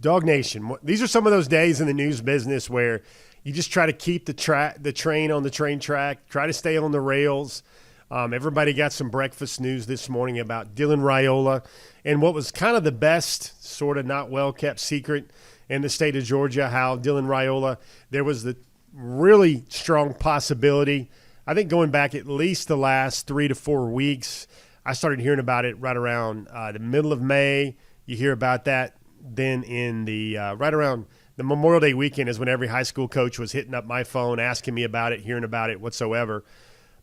DawgNation, these are some of those days in the news business where you just try to keep the train on the train track, try to stay on the rails. Everybody got some breakfast news this morning about Dylan Raiola and what was kind of the best, sort of not well-kept secret in the state of Georgia, how Dylan Raiola, there was the really strong possibility, I think going back at least the last 3 to 4 weeks, I started hearing about it right around the middle of May. You hear about that then in the right around the Memorial Day weekend is when every high school coach was hitting up my phone, asking me about it, hearing about it whatsoever.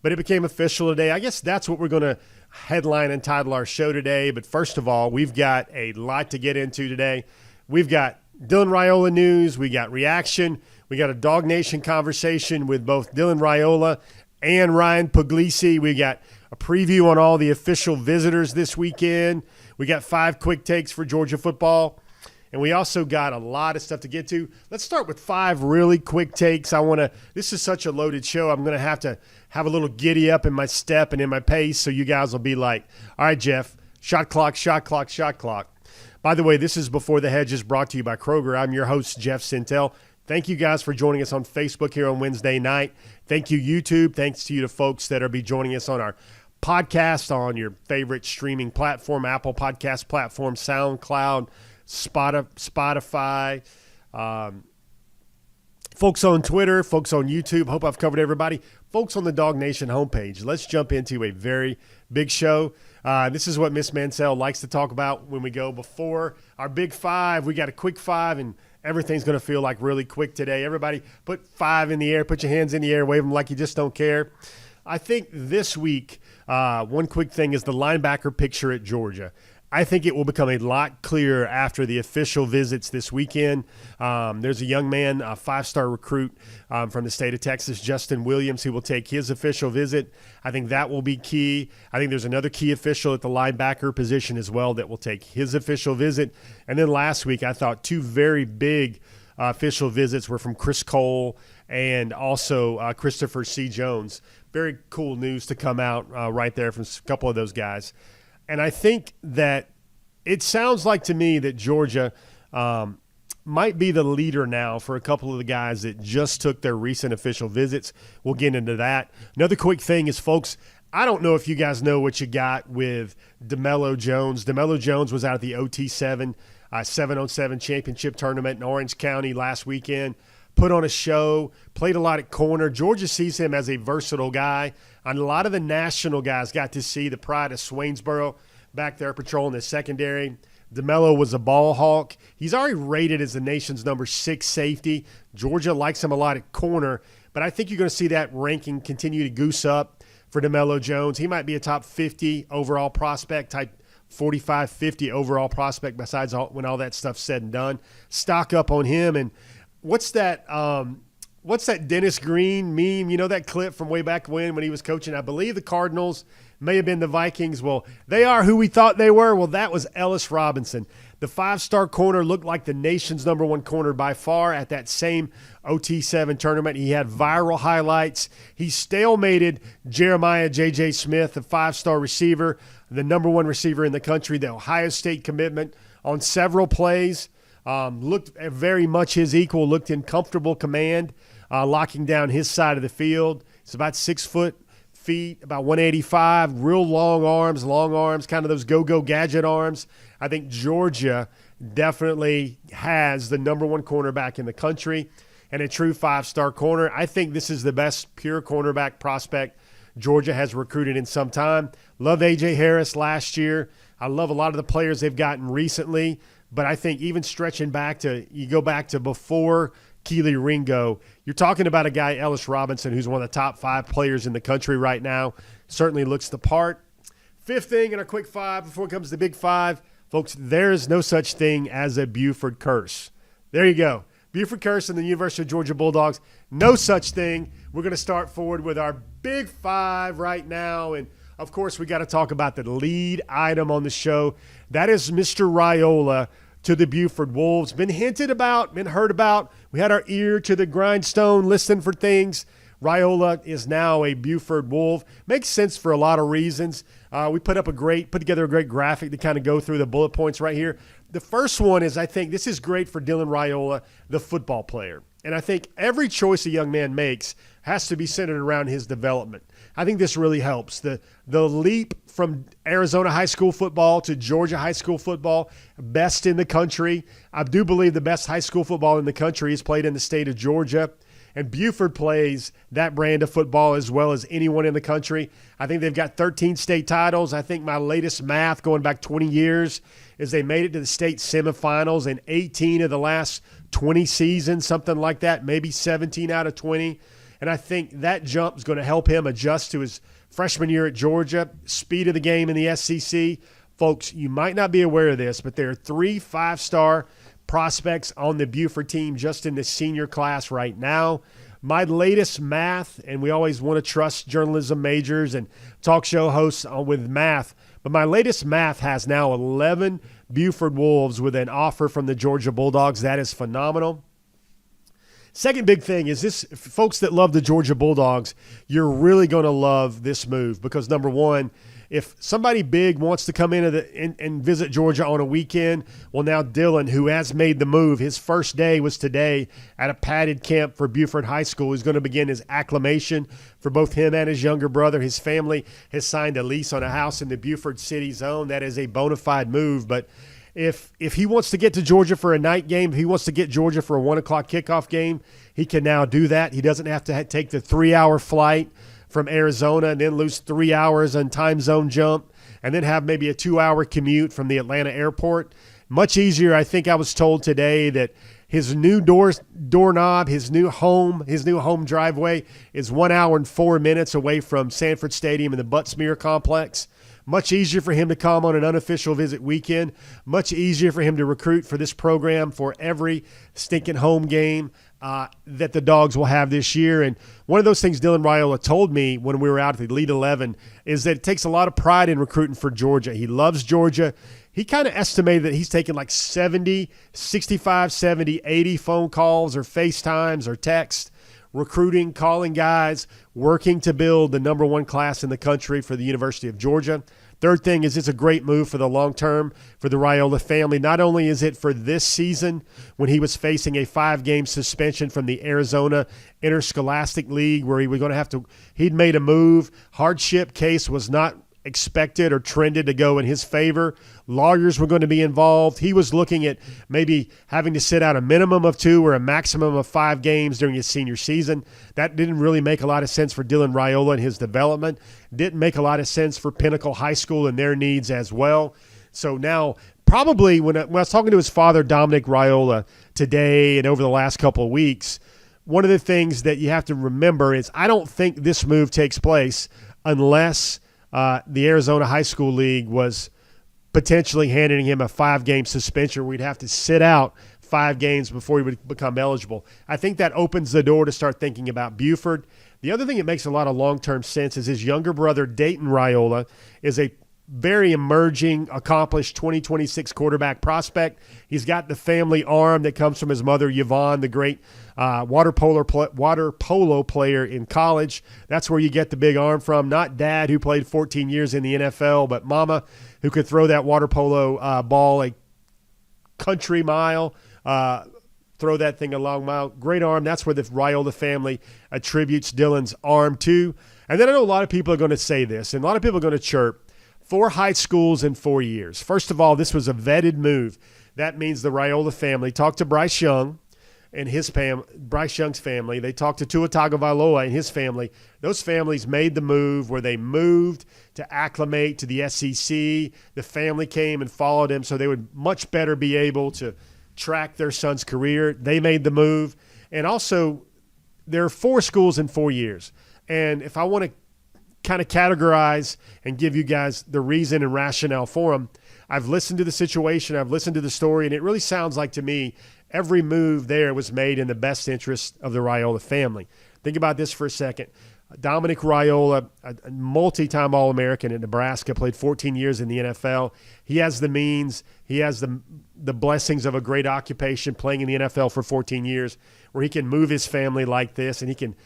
But it became official today. I guess that's what we're going to headline and title our show today. But first of all, we've got a lot to get into today. We've got Dylan Raiola news. We got reaction. We got a DawgNation conversation with both Dylan Raiola and Ryan Puglisi. We got a preview on all the official visitors this weekend. We got 5 quick takes for Georgia football. And we also got a lot of stuff to get to. Let's start with 5 really quick takes. This is such a loaded show. I'm going to have a little giddy up in my step and in my pace, so you guys will be like, all right, Jeff, shot clock, shot clock, shot clock. By the way, this is Before the Hedges, brought to you by Kroger. I'm your host, Jeff Sentell. Thank you guys for joining us on Facebook here on Wednesday night. Thank you, YouTube. Thanks to you to folks that will be joining us on our podcast on your favorite streaming platform, Apple Podcast platform, SoundCloud, Spotify, folks on Twitter, folks on YouTube. Hope I've covered everybody. Folks on the DawgNation homepage. Let's jump into a very big show. This is what Miss Mansell likes to talk about when we go before our big 5. We got a quick 5, and everything's going to feel like really quick today. Everybody put 5 in the air. Put your hands in the air. Wave them like you just don't care. I think this week, one quick thing is the linebacker picture at Georgia. I think it will become a lot clearer after the official visits this weekend. There's a young man, a 5-star recruit from the state of Texas, Justin Williams, who will take his official visit. I think that will be key. I think there's another key official at the linebacker position as well that will take his official visit. And then last week, I thought 2 very big official visits were from Chris Cole and also Christopher C. Jones. Very cool news to come out right there from a couple of those guys. And I think that it sounds like to me that Georgia might be the leader now for a couple of the guys that just took their recent official visits. We'll get into that. Another quick thing is, folks, I don't know if you guys know what you got with DeMello Jones. DeMello Jones was out at the OT7 7-on-7 championship tournament in Orange County last weekend. Put on a show, played a lot at corner. Georgia sees him as a versatile guy. And a lot of the national guys got to see the pride of Swainsboro back there patrolling the secondary. DeMello was a ball hawk. He's already rated as the nation's number 6 safety. Georgia likes him a lot at corner, but I think you're going to see that ranking continue to goose up for DeMello Jones. He might be a top 50 overall prospect, type 45, 50 overall prospect besides when all that stuff's said and done. Stock up on him. And what's that Dennis Green meme? You know that clip from way back when he was coaching, I believe the Cardinals, may have been the Vikings. Well, they are who we thought they were. Well, that was Ellis Robinson. The 5-star corner looked like the nation's number 1 corner by far at that same OT7 tournament. He had viral highlights. He stalemated Jeremiah J.J. Smith, the 5-star receiver, the number 1 receiver in the country, the Ohio State commitment, on several plays. Looked very much his equal, looked in comfortable command, locking down his side of the field. He's about 6 feet, about 185, real long arms, kind of those go-go gadget arms. I think Georgia definitely has the number 1 cornerback in the country and a true 5-star corner. I think this is the best pure cornerback prospect Georgia has recruited in some time. Love A.J. Harris last year. I love a lot of the players they've gotten recently. But I think even stretching back you go back to before Keely Ringo, you're talking about a guy, Ellis Robinson, who's one of the top 5 players in the country right now. Certainly looks the part. 5th thing in our quick 5 before it comes to the big 5. Folks, there is no such thing as a Buford curse. There you go. Buford curse and the University of Georgia Bulldogs. No such thing. We're going to start forward with our big 5 right now. And, of course, we got to talk about the lead item on the show. That is Mr. Raiola to the Buford Wolves. Been hinted about, been heard about. We had our ear to the grindstone, listening for things. Raiola is now a Buford Wolf. Makes sense for a lot of reasons. We put together a great graphic to kind of go through the bullet points right here. The first one is, I think this is great for Dylan Raiola, the football player. And I think every choice a young man makes has to be centered around his development. I think this really helps. The leap from Arizona high school football to Georgia high school football, best in the country. I do believe the best high school football in the country is played in the state of Georgia. And Buford plays that brand of football as well as anyone in the country. I think they've got 13 state titles. I think my latest math going back 20 years is they made it to the state semifinals in 18 of the last 20 seasons, something like that, maybe 17 out of 20. And I think that jump is going to help him adjust to his freshman year at Georgia, speed of the game in the SEC. Folks, you might not be aware of this, but there are 3 5-star prospects on the Buford team just in the senior class right now. My latest math, and we always want to trust journalism majors and talk show hosts with math, but my latest math has now 11 Buford Wolves with an offer from the Georgia Bulldogs. That is phenomenal. Second big thing is this, folks that love the Georgia Bulldogs, you're really going to love this move because, number one, if somebody big wants to come in and visit Georgia on a weekend, well, now Dylan, who has made the move, his first day was today at a padded camp for Buford High School. He's going to begin his acclimation for both him and his younger brother. His family has signed a lease on a house in the Buford City zone. That is a bona fide move. But if he wants to get to Georgia for a night game, if he wants to get Georgia for a 1 o'clock kickoff game, he can now do that. He doesn't have to take the 3-hour flight from Arizona and then lose 3 hours on time zone jump and then have maybe a 2-hour commute from the Atlanta airport. Much easier. I think I was told today that his new doorknob, his new home driveway is 1 hour and 4 minutes away from Sanford Stadium and the Butts-Mehre complex. Much easier for him to come on an unofficial visit weekend. Much easier for him to recruit for this program for every stinking home game that the Dogs will have this year. And one of those things Dylan Raiola told me when we were out at the Elite 11 is that it takes a lot of pride in recruiting for Georgia. He loves Georgia. He kind of estimated that he's taken like 65, 70, 80 phone calls or FaceTimes or texts, recruiting, calling guys, working to build the number 1 class in the country for the University of Georgia. Third thing is it's a great move for the long term for the Raiola family. Not only is it for this season when he was facing a 5-game suspension from the Arizona Interscholastic League where he was going to have to – he'd made a move. Hardship case was not expected or trended to go in his favor. Lawyers were going to be involved. He was looking at maybe having to sit out a minimum of 2 or a maximum of 5 games during his senior season. That didn't really make a lot of sense for Dylan Raiola and his development. Didn't make a lot of sense for Pinnacle High School and their needs as well. So now probably when I was talking to his father, Dominic Raiola, today and over the last couple of weeks, one of the things that you have to remember is I don't think this move takes place unless the Arizona High School League was potentially handing him a 5-game suspension. We'd have to sit out 5 games before he would become eligible. I think that opens the door to start thinking about Buford. The other thing that makes a lot of long-term sense is his younger brother, Dayton Raiola, is a very emerging, accomplished 2026 quarterback prospect. He's got the family arm that comes from his mother, Yvonne, the great water polo player in college. That's where you get the big arm from. Not dad, who played 14 years in the NFL, but mama, who could throw that water polo ball a country mile, throw that thing a long mile. Great arm. That's where the Raiola family attributes Dylan's arm to. And then I know a lot of people are going to say this, and a lot of people are going to chirp. 4 high schools in 4 years. First of all, this was a vetted move. That means the Raiola family talked to Bryce Young and Bryce Young's family. They talked to Tua Tagovailoa and his family. Those families made the move where they moved to acclimate to the SEC. The family came and followed him so they would much better be able to track their son's career. They made the move. And also, there are 4 schools in 4 years. And if I want to kind of categorize and give you guys the reason and rationale for them, I've listened to the situation, I've listened to the story, and it really sounds like to me every move there was made in the best interest of the Raiola family. Think about this for a second. Dominic Raiola, a multi-time All-American at Nebraska, played 14 years in the NFL. He has the means. He has the blessings of a great occupation playing in the NFL for 14 years where he can move his family like this and he can,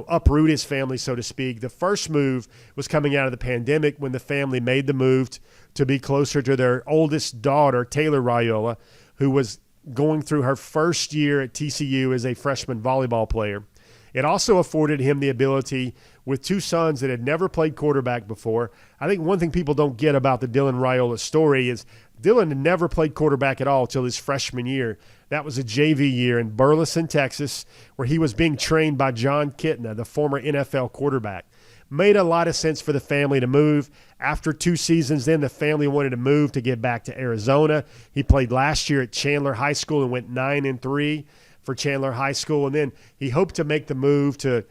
uproot his family, so to speak. The first move was coming out of the pandemic when the family made the move to be closer to their oldest daughter, Taylor Raiola, who was going through her first year at TCU as a freshman volleyball player. It also afforded him the ability, with two sons that had never played quarterback before. I think one thing people don't get about the Dylan Raiola story is Dylan had never played quarterback at all until his freshman year. That was a JV year in Burleson, Texas, where he was being trained by John Kitna, the former NFL quarterback. Made a lot of sense for the family to move. After 2 seasons, then the family wanted to move to get back to Arizona. He played last year at Chandler High School and went 9-3 for Chandler High School. And then he hoped to make the move to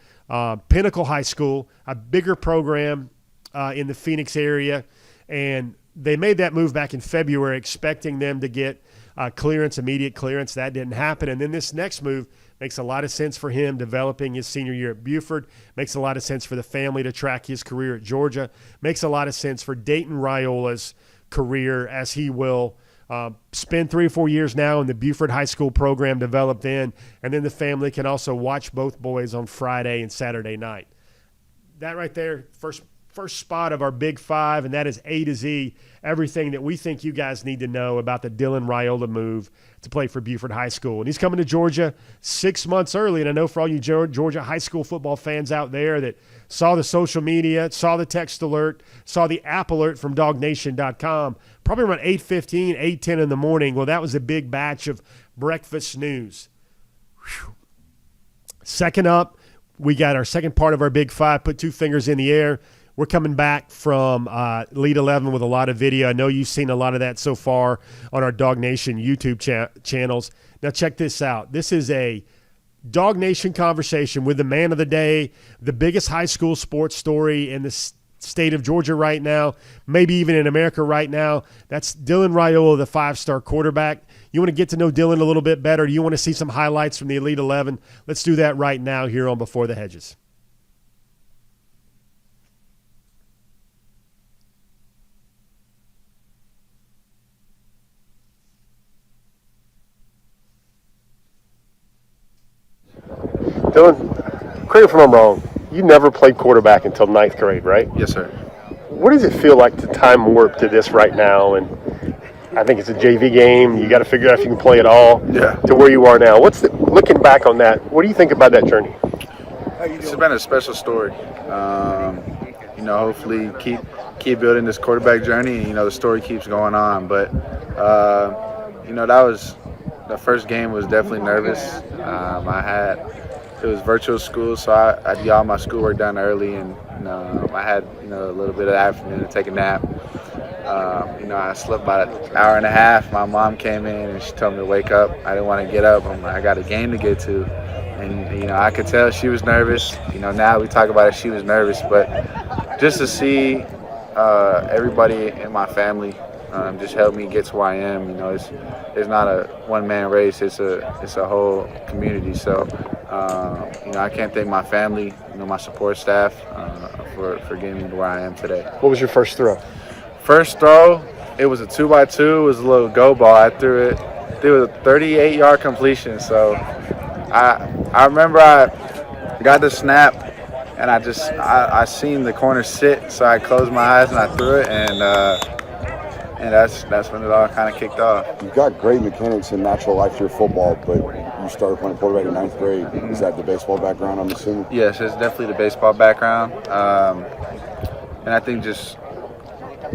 Pinnacle High School, a bigger program in the Phoenix area. And they made that move back in February, expecting them to get immediate clearance. That didn't happen. And then this next move makes a lot of sense for him developing his senior year at Buford. Makes a lot of sense for the family to track his career at Georgia. Makes a lot of sense for Dayton Raiola's career as he will spend 3 or 4 years now in the Buford High School program developed then, and then the family can also watch both boys on Friday and Saturday night. That right there, first spot of our Big Five, and that is A to Z, everything that we think you guys need to know about the Dylan Raiola move to play for Buford High School. And he's coming to Georgia 6 months early, and I know for all you Georgia high school football fans out there that saw the social media, saw the text alert, saw the app alert from DawgNation.com, probably around 8:15, 8:10 in the morning. Well, that was a big batch of breakfast news. Whew. Second up, we got our second part of our Big Five, put 2 fingers in the air. We're coming back from Elite 11 with a lot of video. I know you've seen a lot of that so far on our DawgNation YouTube channels. Now check this out. This is a DawgNation conversation with the man of the day, the biggest high school sports story in the state of Georgia right now, maybe even in America right now. That's Dylan Raiola, the 5-star quarterback. You want to get to know Dylan a little bit better? Do you want to see some highlights from the Elite 11? Let's do that right now here on Before the Hedges. Dylan, correct me if I'm wrong, you never played quarterback until 9th grade, right? Yes, sir. What does it feel like to time warp to this right now? And I think it's a JV game. You got to figure out if you can play it all to where you are now. Looking back on that, what do you think about that journey? It's been a special story. Hopefully keep building this quarterback journey, and, the story keeps going on. But, that was the first game was definitely nervous. It was virtual school, so I did all my schoolwork done early, and I had a little bit of the afternoon to take a nap. I slept about an hour and a half. My mom came in and she told me to wake up. I didn't want to get up. I got a game to get to, and I could tell she was nervous. Now we talk about it, she was nervous, but just to see everybody in my family just help me get to where I am. It's not a one-man race. It's a whole community. So, I can't thank my family, my support staff for getting me to where I am today. What was your first throw? First throw, it was a 2x2. It was a little go ball. I threw it. It was a 38-yard completion. So, I remember I got the snap, and I seen the corner sit. So I closed my eyes and I threw it, and that's when it all kind of kicked off. You've got great mechanics and natural life to your football, but you started playing quarterback in 9th grade. Mm-hmm. Is that the baseball background, I'm assuming? Yes, it's definitely the baseball background. And I think just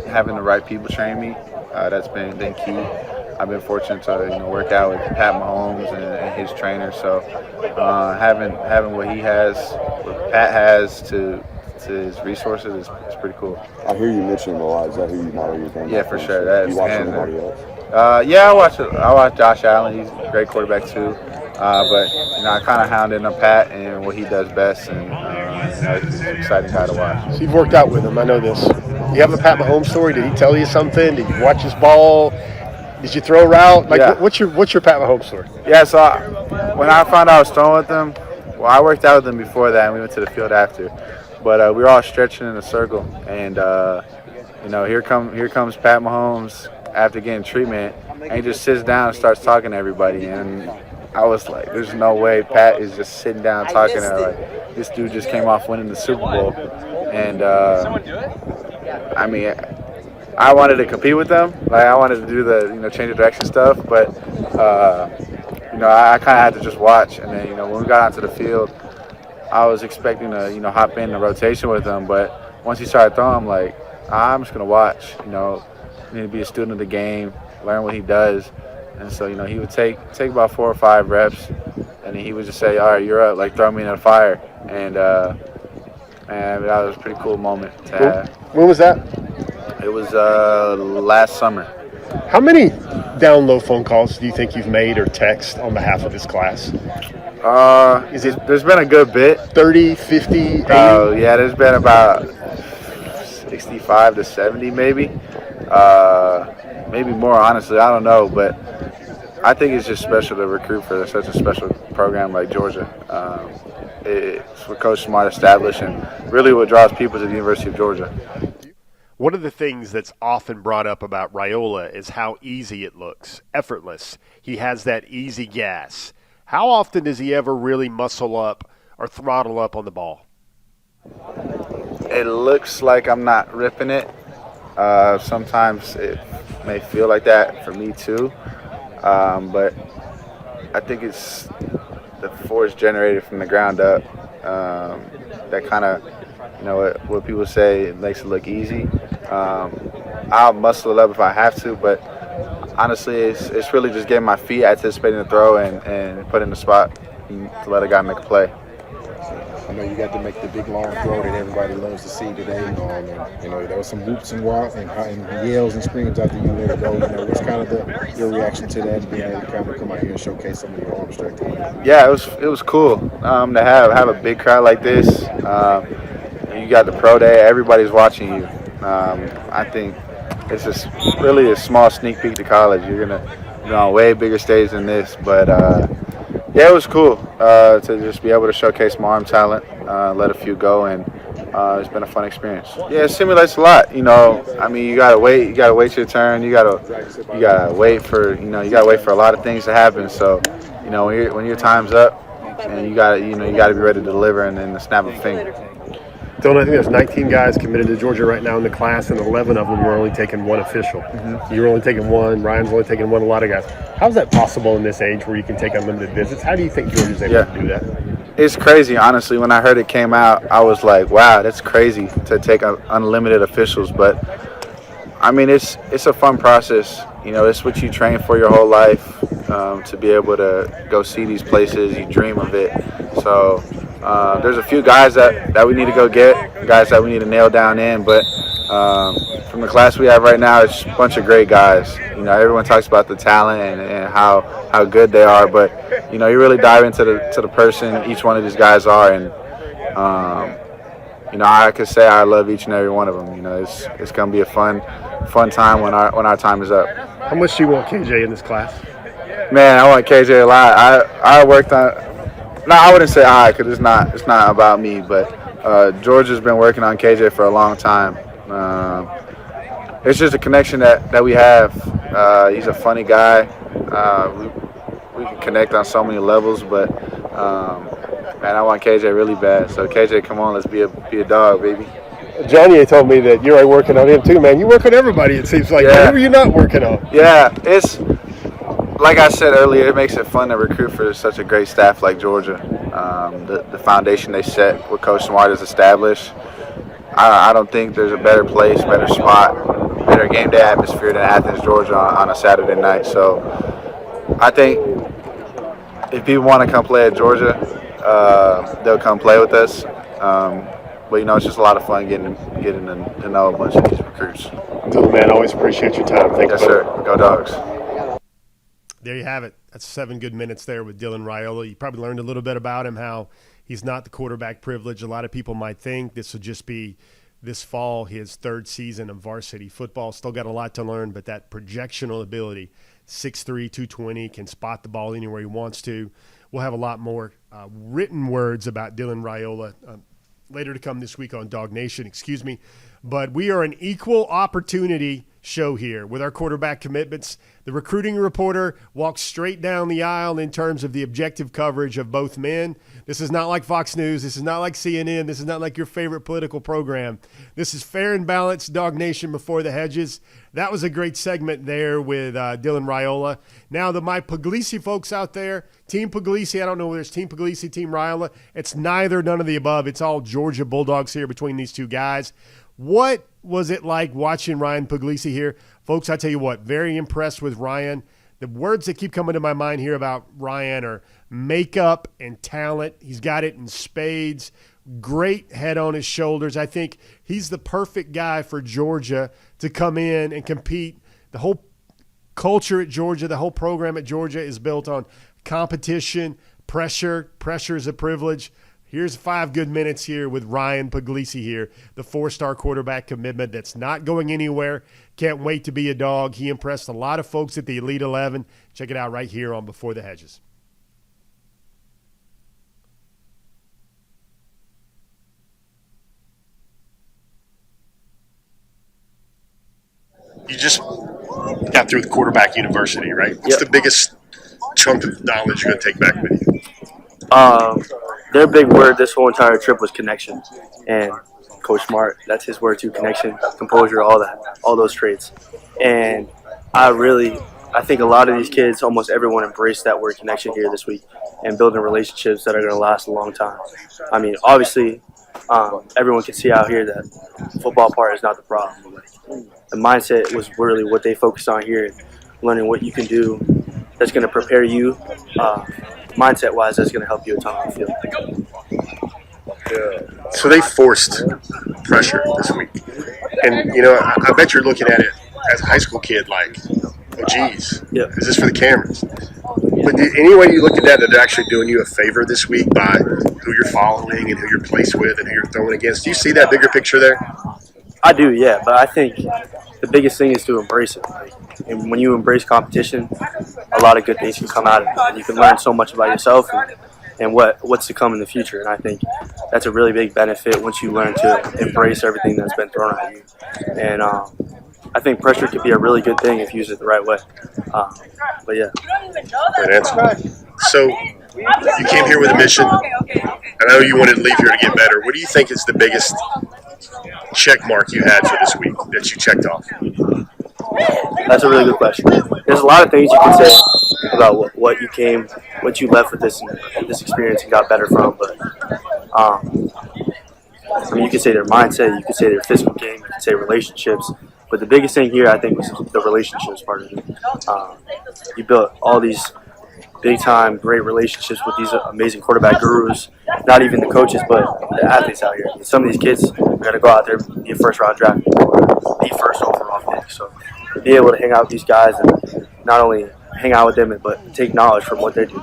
having the right people train me, that's been key. I've been fortunate to work out with Pat Mahomes and his trainer. So having what he has, what Pat has to his resources is pretty cool. I hear you mention him a lot. Is that who you model your game? Yeah, for sure. You watch anybody else? I watch Josh Allen. He's a great quarterback too. But I kind of hounded on Pat and what he does best, and it's an exciting guy to watch. So you've worked out with him. I know this. You have a Pat Mahomes story. Did he tell you something? Did you watch his ball? Did you throw a route? What's your Pat Mahomes story? Yeah. So when I found out I was throwing with him, I worked out with him before that, and we went to the field after. but we were all stretching in a circle, and here comes Pat Mahomes after getting treatment, and he just sits down and starts talking to everybody, and I was like, there's no way Pat is just sitting down talking to her. Like, this dude just came off winning the Super Bowl, and I mean, I wanted to compete with them. Like, I wanted to do the change of direction stuff, but I kind of had to just watch. And then when we got onto the field, I was expecting to hop in the rotation with him, but once he started throwing, I'm like, I'm just gonna watch. I need to be a student of the game, learn what he does. And so he would take about 4 or 5 reps, and then he would just say, all right, you're up, like throw me in the fire. And man, that was a pretty cool moment to have. When was that? It was last summer. How many down low phone calls do you think you've made or text on behalf of this class? There's been a good bit. 30, 50, 80? Yeah, there's been about 65 to 70 maybe. Maybe more, honestly. I don't know, but I think it's just special to recruit for such a special program like Georgia. It's what Coach Smart established, and really what draws people to the University of Georgia. One of the things that's often brought up about Raiola is how easy it looks, effortless. He has that easy gas. How often does he ever really muscle up or throttle up on the ball? It looks like I'm not ripping it. Sometimes it may feel like that for me too. But I think it's the force generated from the ground up that kind of, what people say, it makes it look easy. I'll muscle it up if I have to, but honestly, it's really just getting my feet, anticipating the throw, and put in the spot to let a guy make a play. I know you got to make the big long throw that everybody loves to see today. And there was some whoops and yells and screams after you let it go. What's kind of your reaction to that, being able to kind of come out here and showcase some of your arm strength? Yeah, it was cool to have a big crowd like this. You got the pro day, everybody's watching you. I think it's just really a small sneak peek to college. You're gonna be on way bigger stage than this, but yeah, it was cool to just be able to showcase my arm talent, let a few go, and it's been a fun experience. Yeah, it simulates a lot. You gotta wait your turn. You gotta wait for a lot of things to happen. So, when your time's up, and you gotta be ready to deliver, and then the snap of a finger. Dylan, I think there's 19 guys committed to Georgia right now in the class, and 11 of them were only taking one official. Mm-hmm. You're only taking one. Ryan's only taking one. A lot of guys. How's that possible in this age where you can take unlimited visits? How do you think Georgia's able to do that? It's crazy, honestly. When I heard it came out, I was like, wow, that's crazy to take unlimited officials. But, I mean, it's a fun process. It's what you train for your whole life, to be able to go see these places. You dream of it. So there's a few guys that we need to go get, guys that we need to nail down in. But from the class we have right now, it's a bunch of great guys. Everyone talks about the talent and how good they are. But, you really dive into the person each one of these guys are. And, I could say I love each and every one of them. It's going to be a fun time when our time is up. How much do you want KJ in this class? Man, I want KJ a lot. I worked on. No, I wouldn't say because it's not about me. But Georgia's been working on KJ for a long time. It's just a connection that we have. He's a funny guy. We can connect on so many levels, but man, I want KJ really bad. So KJ, come on, let's be a dog, baby. Johnny told me that you're working on him too, man. You work on everybody, it seems like. Yeah. Who are you not working on? Yeah, it's like I said earlier, it makes it fun to recruit for such a great staff like Georgia. The foundation they set, what Coach Smart has established, I don't think there's a better place, better spot, better game day atmosphere than Athens, Georgia on a Saturday night. So I think if people want to come play at Georgia, they'll come play with us. But, it's just a lot of fun getting to know a bunch of these recruits. Dylan, man, always appreciate your time. Thank you. Yes, sir. Go Dogs. There you have it. That's 7 good minutes there with Dylan Raiola. You probably learned a little bit about him, how he's not the quarterback privilege. A lot of people might think this will just be this fall his 3rd season of varsity football. Still got a lot to learn, but that projectional ability, 6'3", 220, can spot the ball anywhere he wants to. We'll have a lot more written words about Dylan Raiola later to come this week on DawgNation, excuse me. But we are an equal opportunity show here with our quarterback commitments. The recruiting reporter walks straight down the aisle in terms of the objective coverage of both men. This is not like Fox News. This is not like CNN. This is not like your favorite political program. This is fair and balanced DawgNation Before the Hedges. That was a great segment there with Dylan Raiola. Now, my Puglisi folks out there, Team Puglisi, I don't know whether it's Team Puglisi, Team Raiola. It's neither, none of the above. It's all Georgia Bulldogs here between these two guys. What was it like watching Ryan Puglisi here? Folks, I tell you what, very impressed with Ryan. The words that keep coming to my mind here about Ryan are makeup and talent. He's got it in spades. Great head on his shoulders. I think he's the perfect guy for Georgia to come in and compete. The whole culture at Georgia, the whole program at Georgia is built on competition, pressure. Pressure is a privilege. Here's 5 good minutes here with Ryan Puglisi here, the 4-star quarterback commitment that's not going anywhere. Can't wait to be a dog. He impressed a lot of folks at the Elite 11. Check it out right here on Before the Hedges. You just got through with quarterback university, right? What's the biggest chunk of knowledge you're going to take back with you? Their big word this whole entire trip was connection. And Coach Smart, that's his word too, connection, composure, all that, all those traits. And I think a lot of these kids, almost everyone embraced that word connection here this week and building relationships that are going to last a long time. I mean, obviously, everyone can see out here that the football part is not the problem. The mindset was really what they focused on here, learning what you can do that's going to prepare you mindset-wise, that's going to help you a ton on the field. So they forced pressure this week. And, I bet you're looking at it as a high school kid like, oh, geez, is this for the cameras? But any way you look at that they're actually doing you a favor this week by who you're following and who you're placed with and who you're throwing against? Do you see that bigger picture there? I do, yeah. But I think the biggest thing is to embrace it. And when you embrace competition, a lot of good things can come out of it. And you can learn so much about yourself and what's to come in the future. And I think that's a really big benefit once you learn to embrace everything that's been thrown at you. And I think pressure could be a really good thing if you use it the right way. But yeah. Great answer. So you came here with a mission. I know you wanted to leave here to get better. What do you think is the biggest check mark you had for this week that you checked off? That's a really good question. There's a lot of things you can say about what you left with this experience and got better from. But you could say their mindset, you could say their physical game, you could say relationships. But the biggest thing here, I think, was the relationships part of it. You built all these big-time, great relationships with these amazing quarterback gurus. Not even the coaches, but the athletes out here. Some of these kids are going to go out there and be a first-round draft pick or be first overall pick. So to be able to hang out with these guys and not only hang out with them, but take knowledge from what they do.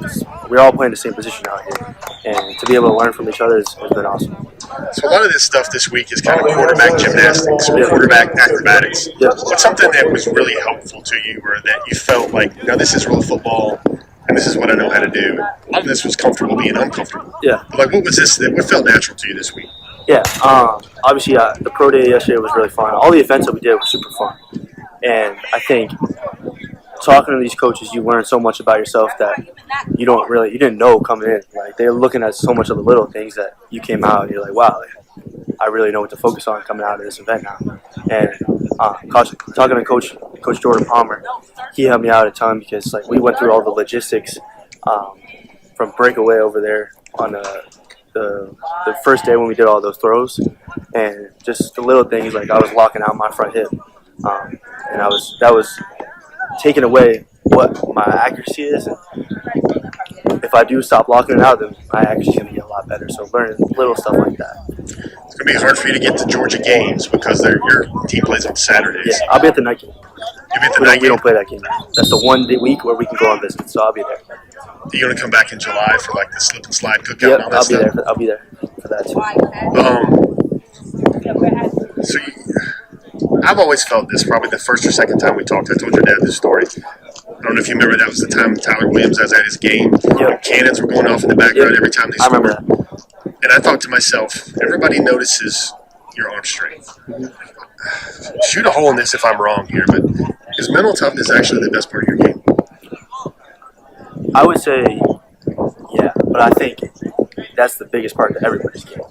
We're all playing the same position out here. And to be able to learn from each other has been awesome. So a lot of this stuff this week is kind of quarterback gymnastics, quarterback acrobatics. What's something that was really helpful to you or that you felt like, now this is real football and this is what I know how to do? A lot of this was comfortable being uncomfortable. Yeah. But like, what was this? What felt natural to you this week? Yeah. Obviously, the pro day yesterday was really fun. All the events that we did were super fun. And I think talking to these coaches, you learn so much about yourself that you didn't know coming in. Like, they're looking at so much of the little things that you came out and you're like, wow, I really know what to focus on coming out of this event now. And talking to Coach Jordan Palmer, he helped me out a ton because we went through all the logistics from breakaway over there on the first day when we did all those throws, and just the little things like I was locking out my front hip, and that was taking away what my accuracy is. And if I do stop locking it out, then my accuracy is going to get a lot better. So learning little stuff like that. It's going to be hard for you to get to Georgia games because your team plays on Saturdays. Yeah, I'll be at the night game. You'll be at the night game? We don't play that game. That's the one week where we can go on visit, so I'll be there. Are you going to come back in July for the slip and slide cookout and all that stuff? I'll be there for that too. So I've always felt this, probably the first or second time we talked, I told your dad this story. I don't know if you remember, that was the time Tyler Williams was at his game. Yep. Cannons were going off in the background every time they scored. I remember that. and I thought to myself, everybody notices your arm strength. Shoot a hole in this if I'm wrong here, but is mental toughness actually the best part of your game? I would say, yeah, but I think that's the biggest part of everybody's game.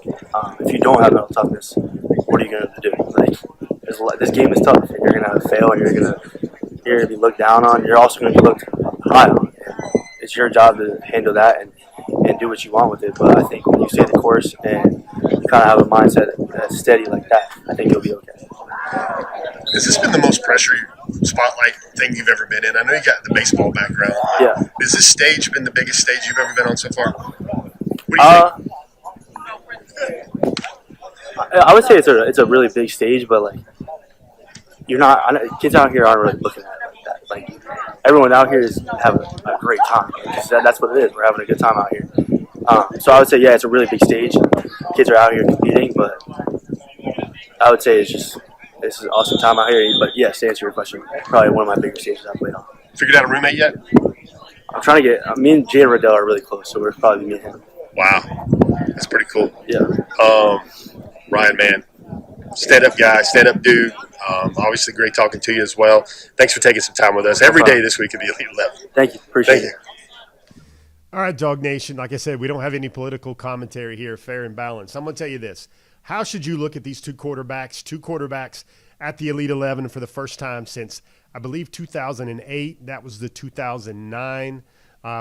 If you don't have mental toughness, what are you going to do? Like, this game is tough. You're going to fail, and you're going to be looked down on. You're also going to be looked high on. It's your job to handle that and do what you want with it. But I think when you stay the course and you kind of have a mindset that's steady like that, I think you'll be okay. Has this been the most pressure spotlight thing you've ever been in? I know you got the baseball background. Yeah. Has this stage been the biggest stage you've ever been on so far? What do you think? I would say it's a really big stage, but like kids out here aren't really looking at it like that. Like everyone out here is having a great time. That's what it is. We're having a good time out here. So I would say, yeah, it's a really big stage. Kids are out here competing, but I would say this is an awesome time out here. But yes, to answer your question, probably one of my bigger stages I've played on. Figured out a roommate yet? I'm trying to get. Me and Jay and Riddell are really close, so we're probably meeting him. Wow, that's pretty cool. Yeah. Ryan, man, stand-up guy, stand-up dude. Obviously, great talking to you as well. Thanks for taking some time with us every day this week at the Elite 11. Thank you. Appreciate it. All right, DawgNation. Like I said, we don't have any political commentary here, fair and balanced. I'm going to tell you this. How should you look at these two quarterbacks at the Elite 11 for the first time since, I believe, 2008? That was the 2009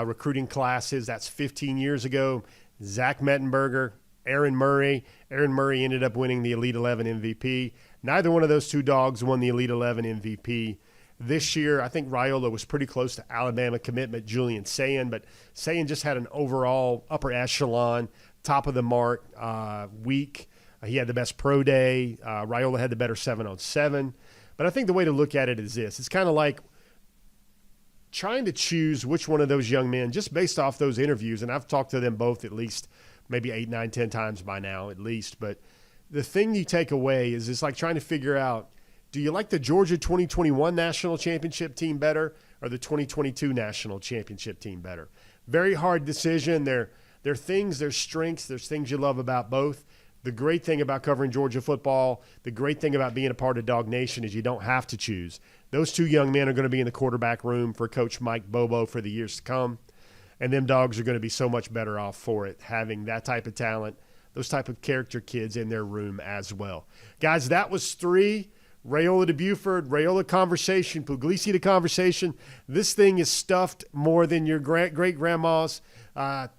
recruiting classes. That's 15 years ago. Zach Mettenberger, Aaron Murray. Aaron Murray ended up winning the Elite 11 MVP. Neither one of those two dogs won the Elite 11 MVP. This year, I think Raiola was pretty close to Alabama commitment, Julian Sayin, but Sayin just had an overall upper echelon, top of the mark week. He had the best pro day. Raiola had the better 7-on-7. But I think the way to look at it is this. It's kind of like trying to choose which one of those young men, just based off those interviews, and I've talked to them both at least maybe 8, 9, 10 times by now at least. But the thing you take away is it's like trying to figure out, do you like the Georgia 2021 National Championship team better or the 2022 National Championship team better? Very hard decision. There are things, there's strengths, there's things you love about both. The great thing about covering Georgia football, the great thing about being a part of DawgNation is you don't have to choose. Those two young men are going to be in the quarterback room for Coach Mike Bobo for the years to come, and them dogs are going to be so much better off for it, having that type of talent, those type of character kids in their room as well. Guys, that was 3. Raiola to Buford, Raiola conversation, Puglisi to conversation. This thing is stuffed more than your great-grandma's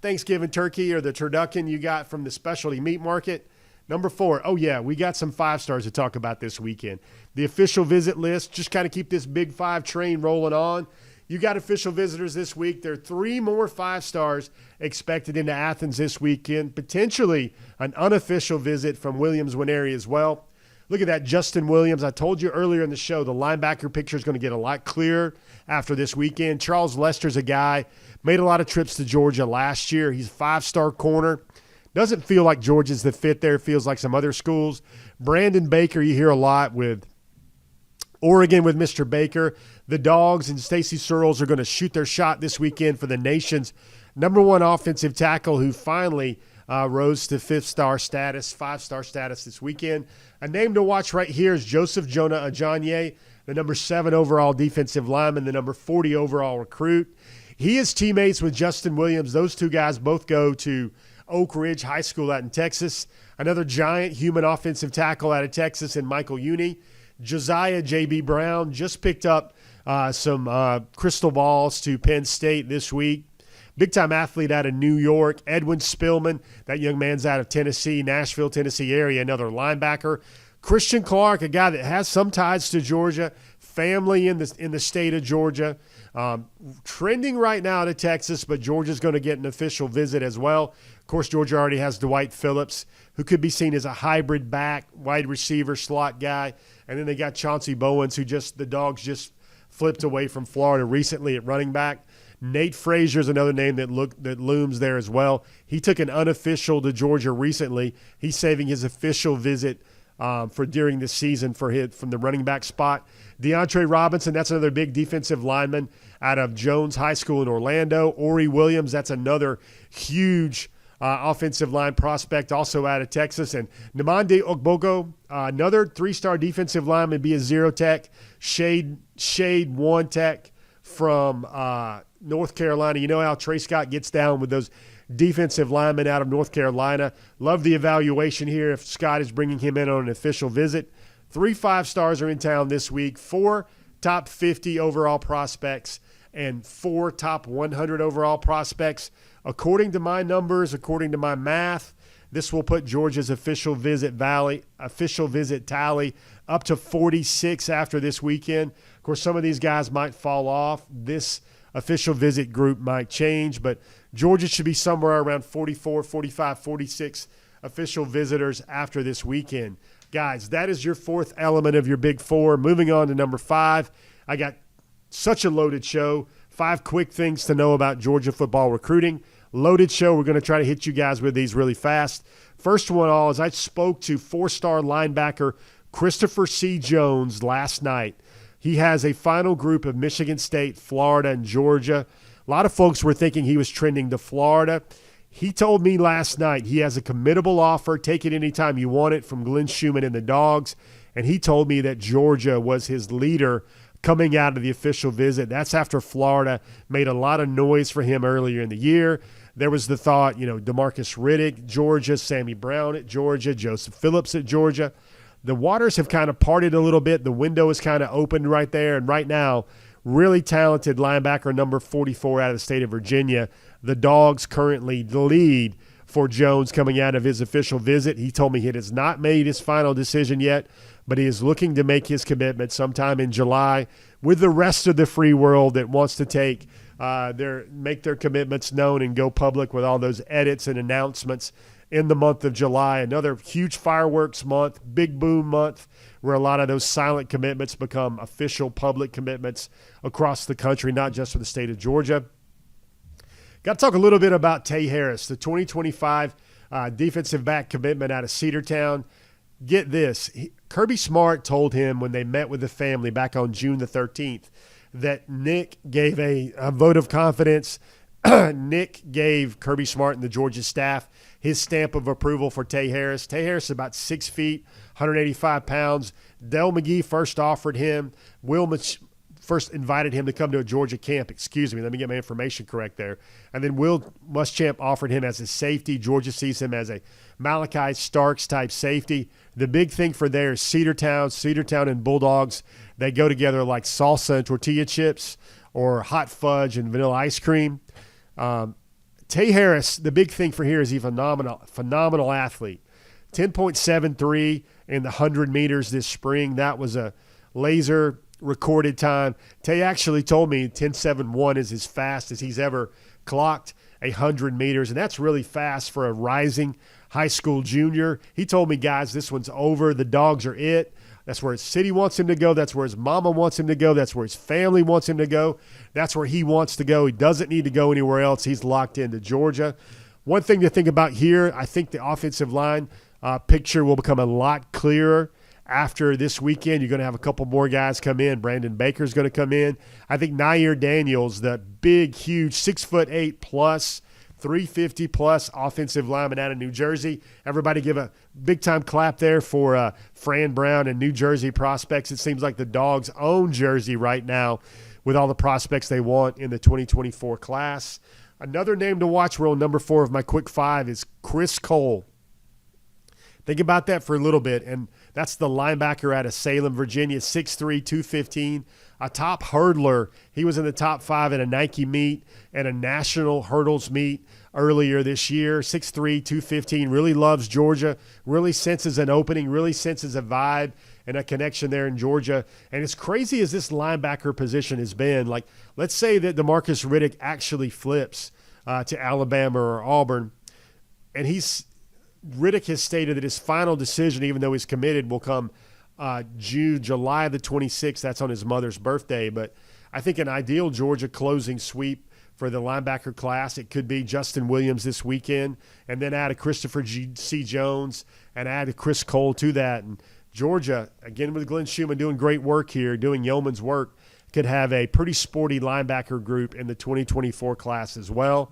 Thanksgiving turkey or the turducken you got from the specialty meat market. Number 4, oh, yeah, we got some 5-stars to talk about this weekend. The official visit list, just kind of keep this Big 5 train rolling on. You got official visitors this week. There are 3 more 5-stars expected into Athens this weekend, potentially an unofficial visit from Williams-Winery as well. Look at that, Justin Williams. I told you earlier in the show the linebacker picture is going to get a lot clearer after this weekend. Charles Lester's a guy, made a lot of trips to Georgia last year. He's a 5-star corner. Doesn't feel like Georgia's the fit there. Feels like some other schools. Brandon Baker, you hear a lot with Oregon with Mr. Baker. The Dogs and Stacy Searles are going to shoot their shot this weekend for the nation's #1 offensive tackle who finally rose to 5-star status, 5-star status this weekend. A name to watch right here is Joseph Jonah Ajanye, the #7 overall defensive lineman, the #40 overall recruit. He is teammates with Justin Williams. Those two guys both go to Oak Ridge High School out in Texas. Another giant human offensive tackle out of Texas in Michael Uni. Josiah J.B. Brown just picked up some crystal balls to Penn State this week. Big-time athlete out of New York. Edwin Spillman, that young man's out of Tennessee, Nashville, Tennessee area, another linebacker. Christian Clark, a guy that has some ties to Georgia, family in the state of Georgia. Trending right now to Texas, but Georgia's going to get an official visit as well. Of course, Georgia already has Dwight Phillips, who could be seen as a hybrid back, wide receiver, slot guy. And then they got Chauncey Bowens, who the Dogs just flipped away from Florida recently at running back. Nate Frazier's another name that looms there as well. He took an unofficial to Georgia recently. He's saving his official visit for during the season from the running back spot. DeAndre Robinson, that's another big defensive lineman out of Jones High School in Orlando. Ori Williams, that's another huge offensive line prospect, also out of Texas. And Namande Ogbogo, another 3-star defensive lineman, be a 0 tech, shade 1 tech from North Carolina. You know how Trey Scott gets down with those defensive linemen out of North Carolina. Love the evaluation here if Scott is bringing him in on an official visit. 3 5-stars are in town this week, 4 top 50 overall prospects, and 4 top 100 overall prospects. According to my numbers, according to my math, this will put Georgia's official visit tally up to 46 after this weekend. Of course, some of these guys might fall off. This official visit group might change, but Georgia should be somewhere around 44, 45, 46 official visitors after this weekend. Guys, that is your 4th element of your Big Four. Moving on to number 5, I got such a loaded show. 5 quick things to know about Georgia football recruiting. Loaded show. We're going to try to hit you guys with these really fast. First one all is I spoke to 4-star linebacker Christopher C. Jones last night. He has a final group of Michigan State, Florida, and Georgia. A lot of folks were thinking he was trending to Florida. He told me last night he has a committable offer, take it anytime you want it, from Glenn Schumann and the Dogs. And he told me that Georgia was his leader coming out of the official visit. That's after Florida made a lot of noise for him earlier in the year. There was the thought, DeMarcus Riddick, Georgia, Sammy Brown at Georgia, Joseph Phillips at Georgia. The waters have kind of parted a little bit. The window is kind of opened right there. And right now, really talented linebacker number 44 out of the state of Virginia. The Dogs currently lead for Jones coming out of his official visit. He told me he has not made his final decision yet, but he is looking to make his commitment sometime in July with the rest of the free world that wants to make their commitments known and go public with all those edits and announcements in the month of July. Another huge fireworks month, big boom month, where a lot of those silent commitments become official public commitments across the country, not just for the state of Georgia. Got to talk a little bit about Tay Harris, the 2025 defensive back commitment out of Cedartown. Get this. Kirby Smart told him when they met with the family back on June the 13th that Nick gave a vote of confidence. Nick gave Kirby Smart and the Georgia staff his stamp of approval for Tay Harris. Tay Harris is about 6 feet, 185 pounds. Dell McGee first offered him. First invited him to come to a Georgia camp. Excuse me, let me get my information correct there. And then Will Muschamp offered him as a safety. Georgia sees him as a Malachi Starks-type safety. The big thing for there is Cedartown and Bulldogs, they go together like salsa and tortilla chips or hot fudge and vanilla ice cream. Tay Harris, the big thing for here is he's a phenomenal athlete. 10.73 in the 100 meters this spring. That was a laser recorded time. Tay actually told me 10.71 is as fast as he's ever clocked 100 meters, and that's really fast for a rising high school junior. He told me, guys, this one's over. The Dogs are it. That's where his city wants him to go. That's where his mama wants him to go. That's where his family wants him to go. That's where he wants to go. He doesn't need to go anywhere else. He's locked into Georgia. One thing to think about here, I think the offensive line picture will become a lot clearer after this weekend. You're going to have a couple more guys come in. Brandon Baker's going to come in. I think Nair Daniels, the big, huge 6'8" plus, 350 plus offensive lineman out of New Jersey. Everybody give a big-time clap there for Fran Brown and New Jersey prospects. It seems like the Dogs own Jersey right now with all the prospects they want in the 2024 class. Another name to watch, we're on number 4 of my quick 5, is Chris Cole. Think about that for a little bit, and that's the linebacker out of Salem, Virginia, 6'3", 215, a top hurdler. He was in the top 5 at a Nike meet and a national hurdles meet earlier this year, 6'3", 215, really loves Georgia, really senses an opening, really senses a vibe and a connection there in Georgia. And as crazy as this linebacker position has been, like let's say that DeMarcus Riddick actually flips to Alabama or Auburn, and Riddick has stated that his final decision, even though he's committed, will come July the 26th. That's on his mother's birthday. But I think an ideal Georgia closing sweep for the linebacker class, it could be Justin Williams this weekend, and then add a Christopher C. Jones and add a Chris Cole to that. And Georgia, again with Glenn Schumann doing great work here, doing yeoman's work, could have a pretty sporty linebacker group in the 2024 class as well.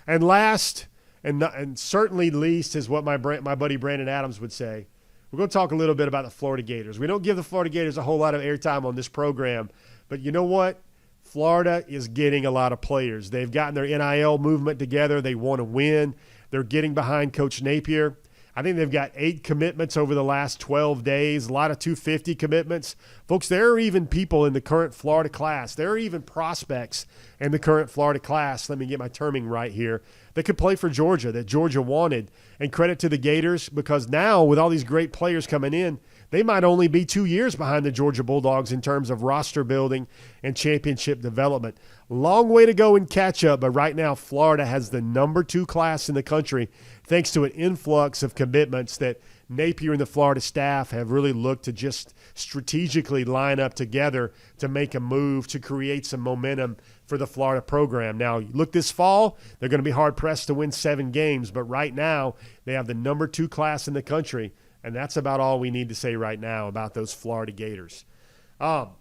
And last, and certainly least is what my buddy Brandon Adams would say. We're going to talk a little bit about the Florida Gators. We don't give the Florida Gators a whole lot of airtime on this program, but you know what? Florida is getting a lot of players. They've gotten their NIL movement together. They want to win. They're getting behind Coach Napier. I think they've got 8 commitments over the last 12 days, a lot of 250 commitments. Folks, there are even people in the current Florida class. There are even prospects in the current Florida class, let me get my terming right here, that could play for Georgia, that Georgia wanted. And credit to the Gators, because now with all these great players coming in, they might only be 2 years behind the Georgia Bulldogs in terms of roster building and championship development. Long way to go in catch up, but right now Florida has the number 2 class in the country thanks to an influx of commitments that Napier and the Florida staff have really looked to just strategically line up together to make a move to create some momentum for the Florida program. Now, look this fall, they're going to be hard-pressed to win 7 games, but right now they have the number 2 class in the country, and that's about all we need to say right now about those Florida Gators. All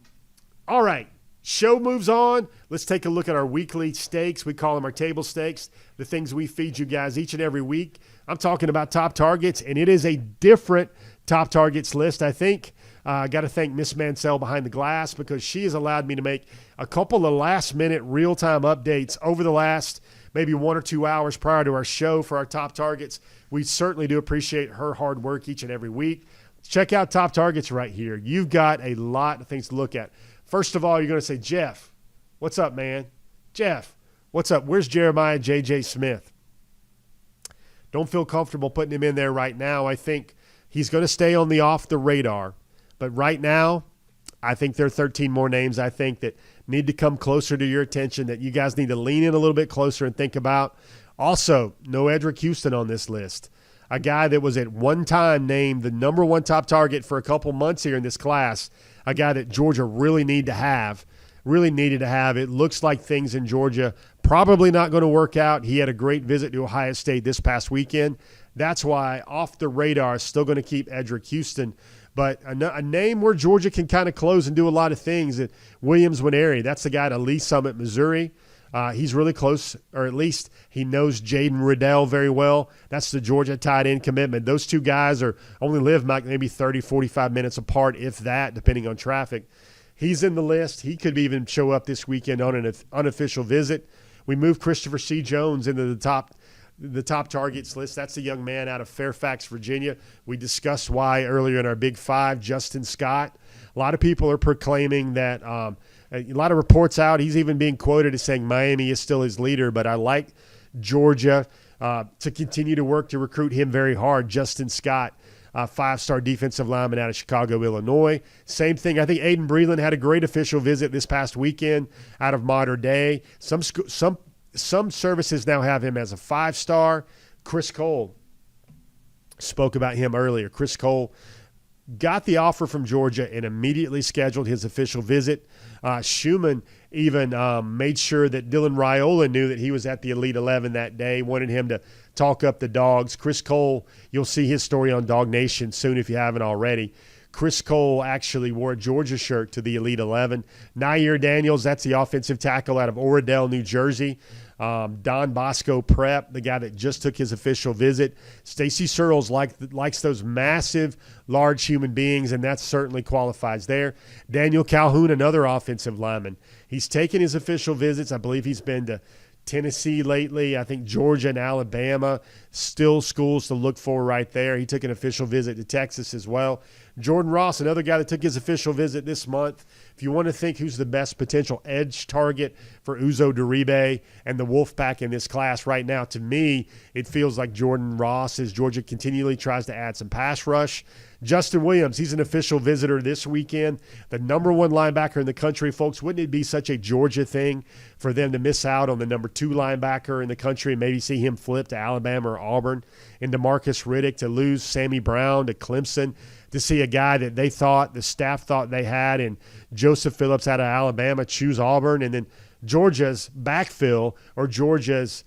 right. Show moves on. Let's take a look at our weekly stakes. We call them our table stakes, the things we feed you guys each and every week. I'm talking about top targets, and it is a different top targets list, I think. I got to thank Miss Mansell behind the glass because she has allowed me to make a couple of last-minute real-time updates over the last maybe 1 or 2 hours prior to our show for our top targets. We certainly do appreciate her hard work each and every week. Check out top targets right here. You've got a lot of things to look at. First of all, you're going to say, Jeff, what's up, man? Jeff, what's up? Where's Jeremiah J.J. Smith? Don't feel comfortable putting him in there right now. I think he's going to stay on the off the radar. But right now, I think there are 13 more names I think that need to come closer to your attention, that you guys need to lean in a little bit closer and think about. Also, no Edric Houston on this list. A guy that was at one time named the number 1 top target for a couple months here in this class, a guy that Georgia really needed to have. It looks like things in Georgia probably not going to work out. He had a great visit to Ohio State this past weekend. That's why off the radar is still going to keep Edric Houston. But a name where Georgia can kind of close and do a lot of things, Williams Winery. That's the guy at Lee Summit, Missouri. He's really close, or at least he knows Jaden Riddell very well. That's the Georgia tight end commitment. Those two guys only live maybe 30, 45 minutes apart, if that, depending on traffic. He's in the list. He could even show up this weekend on an unofficial visit. We moved Christopher C. Jones into the top targets list. That's a young man out of Fairfax, Virginia. We discussed why earlier in our Big Five. Justin Scott. A lot of people are proclaiming that a lot of reports out. He's even being quoted as saying Miami is still his leader, but I like Georgia to continue to work to recruit him very hard. Justin Scott, 5-star defensive lineman out of Chicago, Illinois. Same thing. I think Aiden Breland had a great official visit this past weekend out of Modern Day. Some services now have him as a 5-star. Chris Cole spoke about him earlier. Chris Cole got the offer from Georgia and immediately scheduled his official visit. Schumann even made sure that Dylan Raiola knew that he was at the Elite 11 that day, wanted him to talk up the Dogs. Chris Cole, you'll see his story on DawgNation soon if you haven't already. Chris Cole actually wore a Georgia shirt to the Elite 11. Nair Daniels, that's the offensive tackle out of Oradell, New Jersey. Don Bosco Prep, the guy that just took his official visit. Stacy Searles likes those massive, large human beings, and that certainly qualifies there. Daniel Calhoun, another offensive lineman. He's taken his official visits. I believe he's been to Tennessee lately. I think Georgia and Alabama, still schools to look for right there. He took an official visit to Texas as well. Jordan Ross, another guy that took his official visit this month. If you want to think who's the best potential edge target for Uzo Duribe and the Wolfpack in this class right now, to me, it feels like Jordan Ross as Georgia continually tries to add some pass rush. Justin Williams, he's an official visitor this weekend. The number 1 linebacker in the country, folks. Wouldn't it be such a Georgia thing for them to miss out on the number 2 linebacker in the country and maybe see him flip to Alabama or Auburn, and DeMarcus Riddick to lose Sammy Brown to Clemson, to see a guy that the staff thought they had, and Joseph Phillips out of Alabama choose Auburn, and then Georgia's backfill, or Georgia's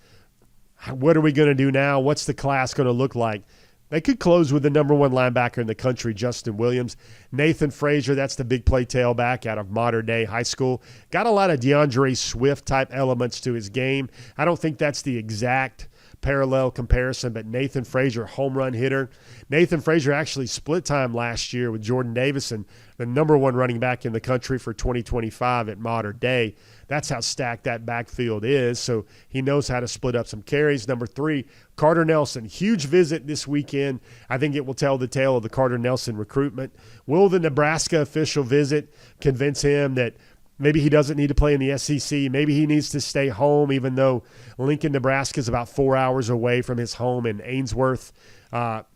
what are we going to do now? What's the class going to look like? They could close with the number 1 linebacker in the country, Justin Williams. Nathan Frazier, that's the big play tailback out of Modern Day High School. Got a lot of DeAndre Swift-type elements to his game. I don't think that's the exact parallel comparison, but Nathan Frazier, home run hitter. Nathan Frazier actually split time last year with Jordan Davison, the number one running back in the country for 2025 at modern day. That's how stacked that backfield is. So he knows how to split up some carries. Number 3, Carter Nelson. Huge visit this weekend. I think it will tell the tale of the Carter Nelson recruitment. Will the Nebraska official visit convince him that maybe he doesn't need to play in the SEC? Maybe he needs to stay home, even though Lincoln, Nebraska is about 4 hours away from his home in Ainsworth,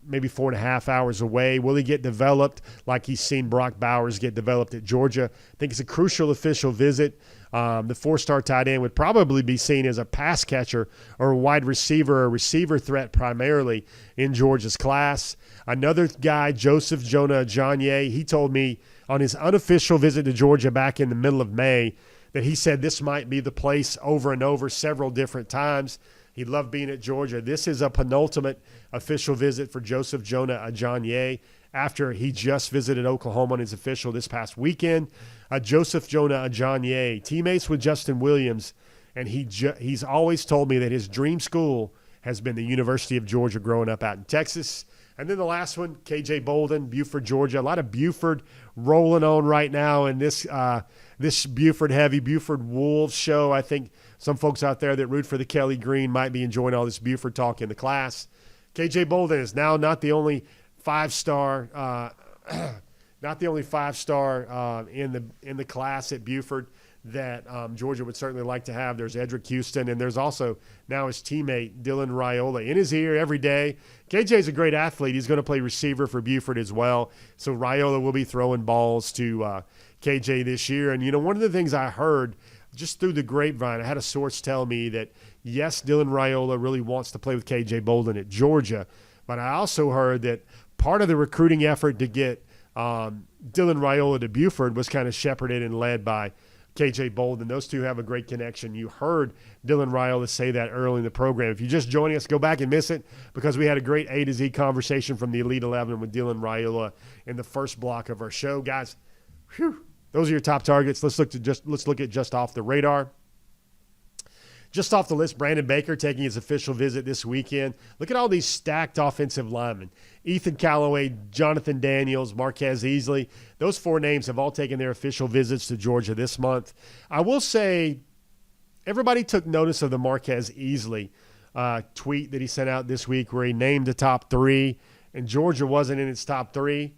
maybe 4.5 hours away. Will he get developed like he's seen Brock Bowers get developed at Georgia? I think it's a crucial official visit. The 4-star tight end would probably be seen as a pass catcher or a wide receiver, a receiver threat primarily in Georgia's class. Another guy, Joseph Jonah Ajonye, he told me on his unofficial visit to Georgia back in the middle of May that he said this might be the place over and over several different times. He loved being at Georgia. This is a penultimate official visit for Joseph Jonah Ajonye after he just visited Oklahoma on his official this past weekend. Joseph Jonah Ajonye, teammates with Justin Williams, and he's always told me that his dream school has been the University of Georgia growing up out in Texas. And then the last one, KJ Bolden, Buford, Georgia. A lot of Buford rolling on right now in this Buford heavy, Buford Wolves show. I think some folks out there that root for the Kelly Green might be enjoying all this Buford talk in the class. KJ Bolden is now not the only five-star in the class at Buford that Georgia would certainly like to have. There's Edric Houston, and there's also now his teammate Dylan Raiola in his ear every day. KJ's a great athlete. He's going to play receiver for Buford as well. So Raiola will be throwing balls to KJ this year. And, one of the things I heard just through the grapevine, I had a source tell me that, yes, Dylan Raiola really wants to play with KJ Bolden at Georgia. But I also heard that part of the recruiting effort to get Dylan Raiola to Buford was kind of shepherded and led by KJ Bolden. Those two have a great connection. You heard Dylan Raiola say that early in the program. If you're just joining us, go back and miss it because we had a great A to Z conversation from the Elite 11 with Dylan Raiola in the first block of our show. Guys, those are your top targets. Let's look at just off the radar. Just off the list, Brandon Baker taking his official visit this weekend. Look at all these stacked offensive linemen. Ethan Callaway, Jonathan Daniels, Marquez Easley. Those 4 names have all taken their official visits to Georgia this month. I will say everybody took notice of the Marquez Easley tweet that he sent out this week where he named the top 3, and Georgia wasn't in its top 3.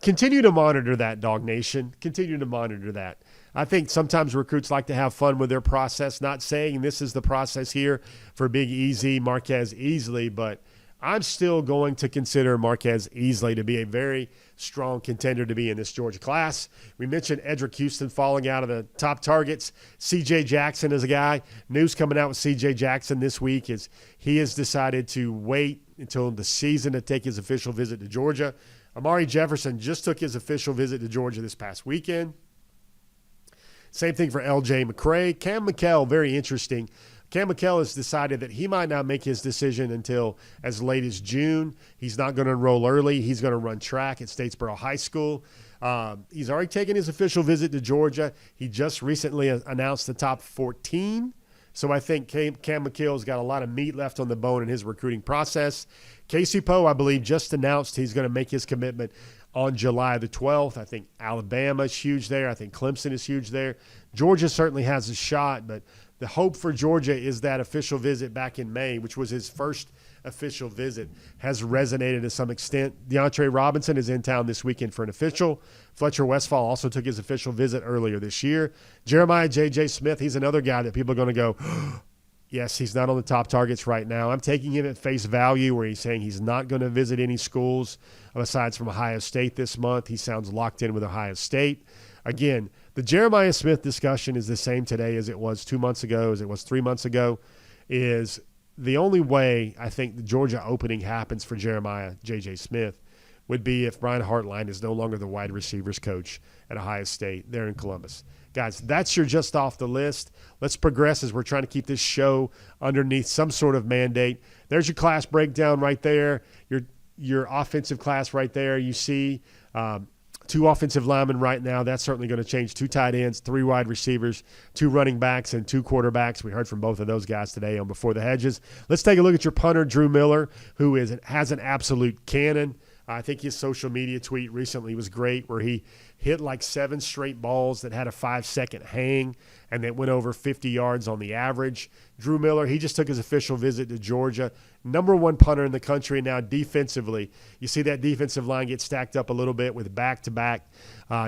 Continue to monitor that, DawgNation. Continue to monitor that. I think sometimes recruits like to have fun with their process, not saying this is the process here for Big Easy, Marquez Easley, but I'm still going to consider Marquez Easley to be a very strong contender to be in this Georgia class. We mentioned Edric Houston falling out of the top targets. C.J. Jackson is a guy. News coming out with C.J. Jackson this week is he has decided to wait until the season to take his official visit to Georgia. Amari Jefferson just took his official visit to Georgia this past weekend. Same thing for L.J. McCray. Cam McKell, very interesting. Cam McKell has decided that he might not make his decision until as late as June. He's not going to enroll early. He's going to run track at Statesboro High School. He's already taken his official visit to Georgia. He just recently announced the top 14. So I think Cam McKell's got a lot of meat left on the bone in his recruiting process. Casey Poe, I believe, just announced he's going to make his commitment on July the 12th. I think Alabama is huge there. I think Clemson is huge there. Georgia certainly has a shot, but the hope for Georgia is that official visit back in May, which was his first official visit, has resonated to some extent. DeAndre Robinson is in town this weekend for an official. Fletcher Westphal also took his official visit earlier this year. Jeremiah J.J. Smith, he's another guy that people are going to go, yes, he's not on the top targets right now. I'm taking him at face value where he's saying he's not going to visit any schools besides from Ohio State this month. He sounds locked in with Ohio State. Again, the Jeremiah Smith discussion is the same today as it was 2 months ago, as it was 3 months ago, is the only way I think the Georgia opening happens for Jeremiah J.J. Smith would be if Brian Hartline is no longer the wide receivers coach at Ohio State there in Columbus. Guys, that's your just off the list. Let's progress as we're trying to keep this show underneath some sort of mandate. There's your class breakdown right there, your offensive class right there. You see 2 offensive linemen right now. That's certainly going to change. 2 tight ends, 3 wide receivers, 2 running backs, and 2 quarterbacks. We heard from both of those guys today on Before the Hedges. Let's take a look at your punter, Drew Miller, who has an absolute cannon. I think his social media tweet recently was great, where he hit like 7 straight balls that had a 5-second hang and that went over 50 yards on the average. Drew Miller, he just took his official visit to Georgia. Number 1 punter in the country. Now defensively, you see that defensive line get stacked up a little bit with back-to-back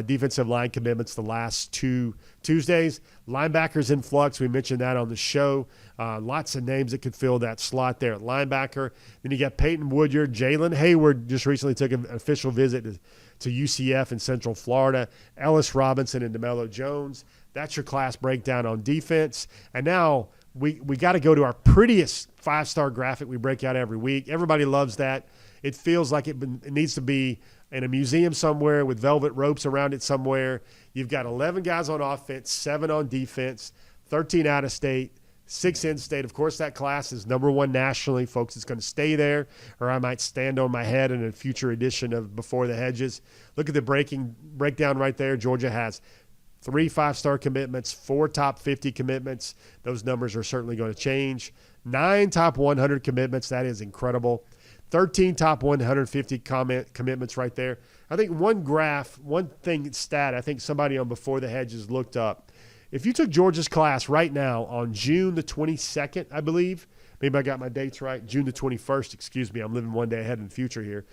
defensive line commitments the last 2 Tuesdays. Linebackers in flux. We mentioned that on the show. Lots of names that could fill that slot there at linebacker. Then you got Peyton Woodyard. Jalen Hayward just recently took an official visit to UCF in Central Florida. Ellis Robinson and DeMello Jones. That's your class breakdown on defense. And now we got to go to our prettiest 5-star graphic we break out every week. Everybody loves that. It feels like it needs to be in a museum somewhere with velvet ropes around it somewhere. You've got 11 guys on offense, 7 on defense, 13 out of state, 6 in-state. Of course, that class is number 1 nationally, folks. It's going to stay there, or I might stand on my head in a future edition of Before the Hedges. Look at the breakdown right there. Georgia has 3 5-star commitments, 4 top 50 commitments. Those numbers are certainly going to change. 9 top 100 commitments. That is incredible. 13 top 150 commitments right there. I think one stat I think somebody on Before the Hedges looked up. If you took Georgia's class right now on June the 22nd, I believe, maybe I got my dates right, June the 21st, excuse me, I'm living one day ahead in the future here.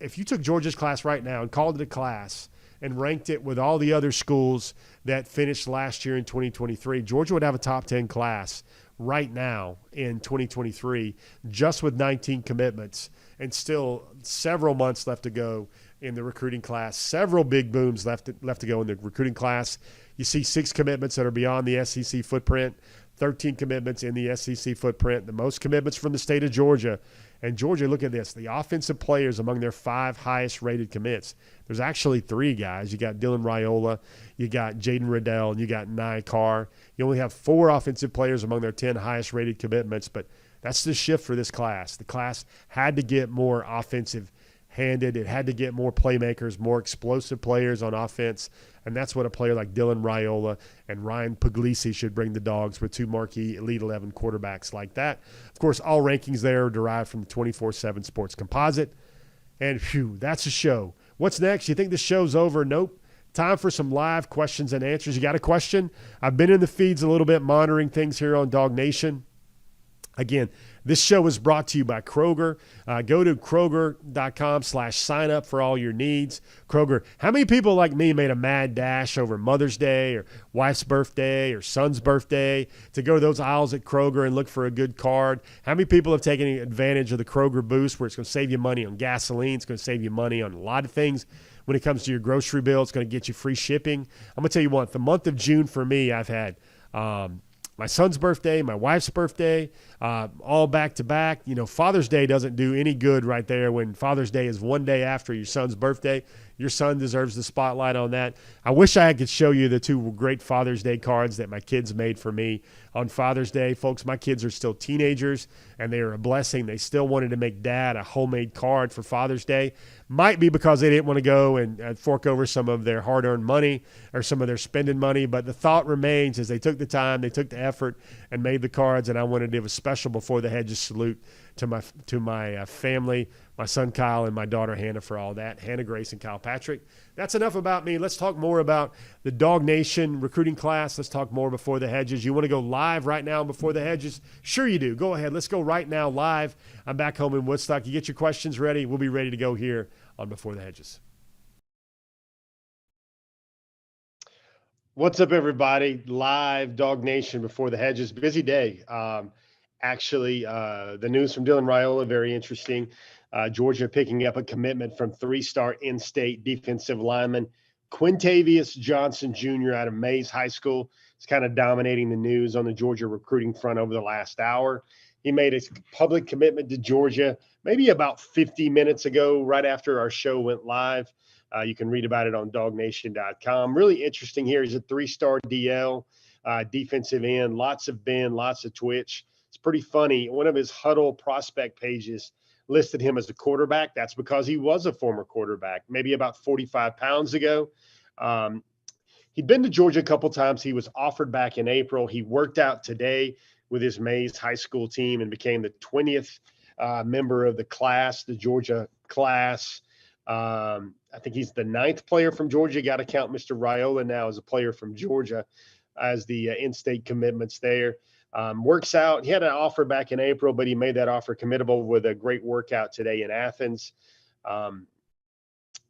If you took Georgia's class right now and called it a class and ranked it with all the other schools that finished last year in 2023, Georgia would have a top 10 class right now in 2023, just with 19 commitments and still several months left to go in the recruiting class, several big booms left to go in the recruiting class. You see 6 commitments that are beyond the SEC footprint, 13 commitments in the SEC footprint, the most commitments from the state of Georgia. And Georgia, look at this, the offensive players among their 5 highest rated commits. There's actually 3 guys. You got Dylan Raiola, you got Jaden Riddell, and you got Nye Carr. You only have 4 offensive players among their 10 highest rated commitments, but that's the shift for this class. The class had to get more offensive handed. It had to get more playmakers, more explosive players on offense, and that's what a player like Dylan Raiola and Ryan Puglisi should bring the Dogs, with 2 marquee Elite 11 quarterbacks like that. Of course, all rankings there are derived from the 24/7 Sports Composite. And phew, that's a show. What's next? You think the show's over? Nope. Time for some live questions and answers. You got a question? I've been in the feeds a little bit, monitoring things here on DawgNation. Again, this show is brought to you by Kroger. Go to Kroger.com/sign up for all your needs. Kroger, how many people like me made a mad dash over Mother's Day or wife's birthday or son's birthday to go to those aisles at Kroger and look for a good card? How many people have taken advantage of the Kroger Boost, where it's going to save you money on gasoline, it's going to save you money on a lot of things when it comes to your grocery bill, it's going to get you free shipping. I'm going to tell you what, the month of June for me, I've had my son's birthday, my wife's birthday, all back to back. You know, Father's Day doesn't do any good right there when Father's Day is one day after your son's birthday. Your son deserves the spotlight on that. I wish I could show you the 2 great Father's Day cards that my kids made for me on Father's Day. Folks, my kids are still teenagers, and they are a blessing. They still wanted to make Dad a homemade card for Father's Day. Might be because they didn't want to go and fork over some of their hard-earned money or some of their spending money, but the thought remains is they took the time, they took the effort, and made the cards, and I wanted to give a special Before the Hedges salute to my family, my son Kyle and my daughter Hannah for all that. Hannah Grace and Kyle Patrick. That's enough about me. Let's talk more about the DawgNation recruiting class. Let's talk more Before the Hedges. You want to go live right now Before the Hedges? Sure you do. Go ahead. Let's go right now live. I'm back home in Woodstock. You get your questions ready. We'll be ready to go here on Before the Hedges. What's up, everybody? Live DawgNation Before the Hedges. Busy day. Actually, the news from Dylan Raiola, very interesting. Georgia picking up a commitment from 3-star in-state defensive lineman Quintavious Johnson Jr. out of Mays High School. It's kind of dominating the news on the Georgia recruiting front over the last hour. He made a public commitment to Georgia maybe about 50 minutes ago, right after our show went live. You can read about it on DawgNation.com. Really interesting here. He's a 3-star DL, defensive end, lots of bend, lots of twitch. It's pretty funny. One of his huddle prospect pages listed him as a quarterback. That's because he was a former quarterback, maybe about 45 pounds ago. He'd been to Georgia a couple times. He was offered back in April. He worked out today with his Mays high school team and became the 20th member of the class, the Georgia class. I think he's the 9th player from Georgia. Got to count Mr. Raiola now as a player from Georgia as the in-state commitments there. Works out. He had an offer back in April, but he made that offer committable with a great workout today in Athens.